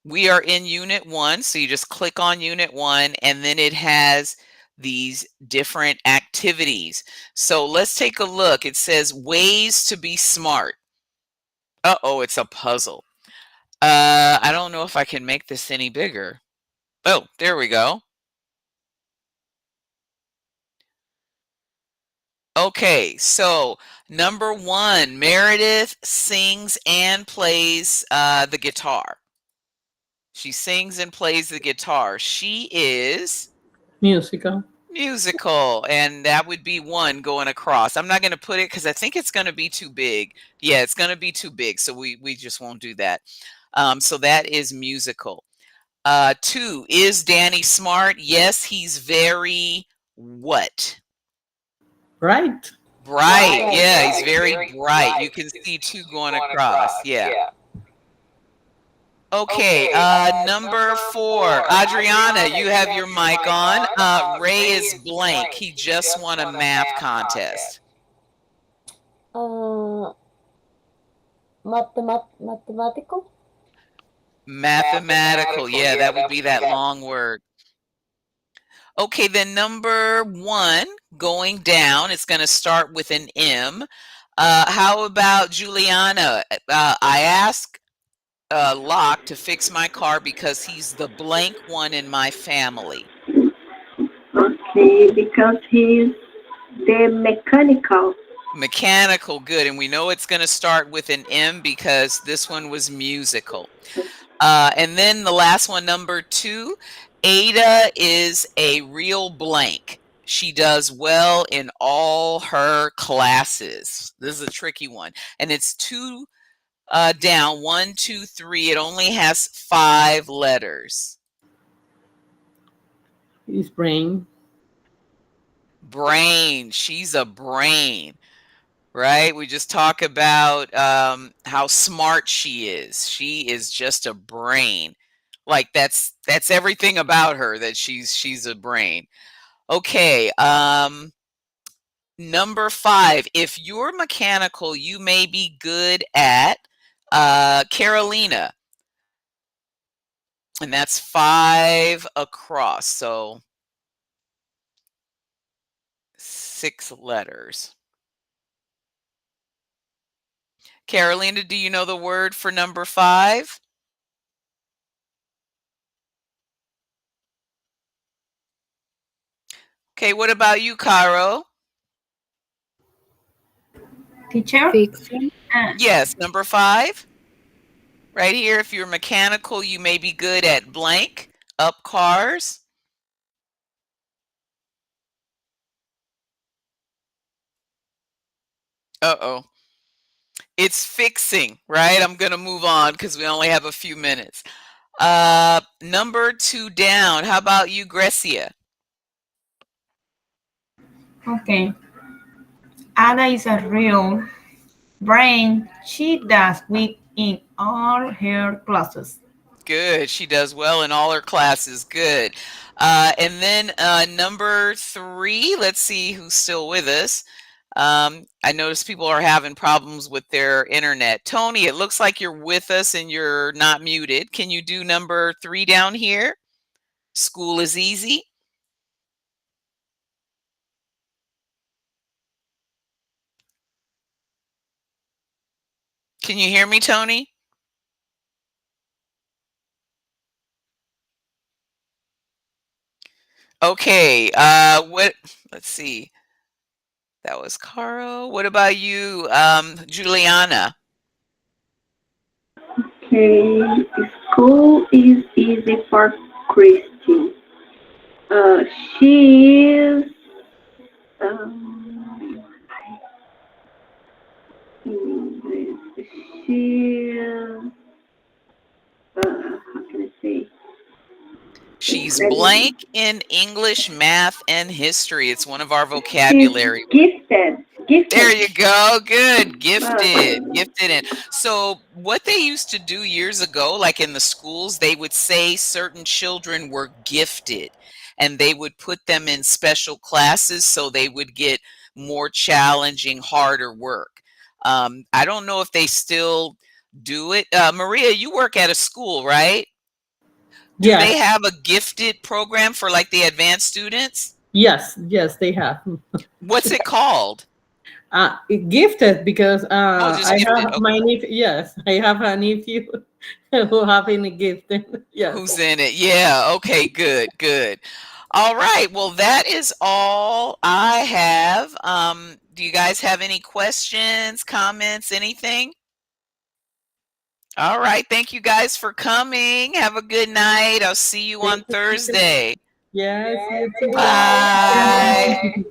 We are in unit 1, so you just click on unit 1, and then it has these different activities. So let's take a look. It says ways to be smart. Uh-oh, it's a puzzle. I don't know if I can make this any bigger. Oh, there we go. Okay, so number 1, Meredith sings and plays the guitar. She sings and plays the guitar. She is
Musical.
musical, and that would be 1 going across. I'm not going to put it because I think it's going to be too big. Yeah, it's going to be too big, so we just won't do that. So that is musical. 2, is Danny smart? Yes, he's very what?
Bright.
Bright. Yeah, he's very bright. You can see 2 going across. Yeah. Okay, number 4, Adriana, you have your mic on. Ray is blank. He just won a math contest.
Mathematical?
Mathematical. Yeah, that would be that long word. Okay, then number 1, going down, it's going to start with an M. How about Juliana? I ask Locke to fix my car because he's the blank one in my family.
Okay, because he's the mechanical.
Mechanical, good. And we know it's going to start with an M because this one was musical. And then the last one, number 2, Ada is a real blank. She does well in all her classes. This is a tricky one. And it's 2 down, 1, 2, 3. It only has 5 letters.
His brain.
Brain. She's a brain. Right? We just talk about how smart she is. She is just a brain. Like that's everything about her, that she's a brain. Okay. Number 5, if you're mechanical, you may be good at Carolina. And that's 5 across. So 6 letters. Carolina, do you know the word for number 5? Okay, what about you, Caro?
Teacher?
Fixing.
Yes, number 5. Right here, if you're mechanical, you may be good at blank, up cars. Uh-oh. It's fixing, right? I'm going to move on because we only have a few minutes. Number 2 down. How about you, Grecia?
Okay. Ada is a real brain. She does well in all her classes.
Good. She does well in all her classes. Good. And then number 3, let's see who's still with us. I notice people are having problems with their internet. Tony, it looks like you're with us and you're not muted. Can you do number 3 down here? School is easy. Can you hear me, Tony? Okay, let's see. That was Caro. What about you, Juliana?
Okay, school is easy for Christy. She is how can I say?
She's blank in English, math, and history. It's one of our vocabulary.
Gifted.
There you go. Good. Gifted. Gifted. And so what they used to do years ago, like in the schools, they would say certain children were gifted. and they would put them in special classes so they would get more challenging, harder work. I don't know if they still do it. Maria, you work at a school, right? Do they
Yes.
have a gifted program for like the advanced students?
Yes, they have.
What's it called?
Gifted because
just
I
gifted.
have my nephew. Yes, I have a nephew who having a gifted. Yes.
Who's in it? Yeah. Okay. Good. Good. All right. Well, that is all I have. Do you guys have any questions, comments, anything? All right. Thank you guys for coming. Have a good night. I'll see you on Thursday.
Yes.
Bye.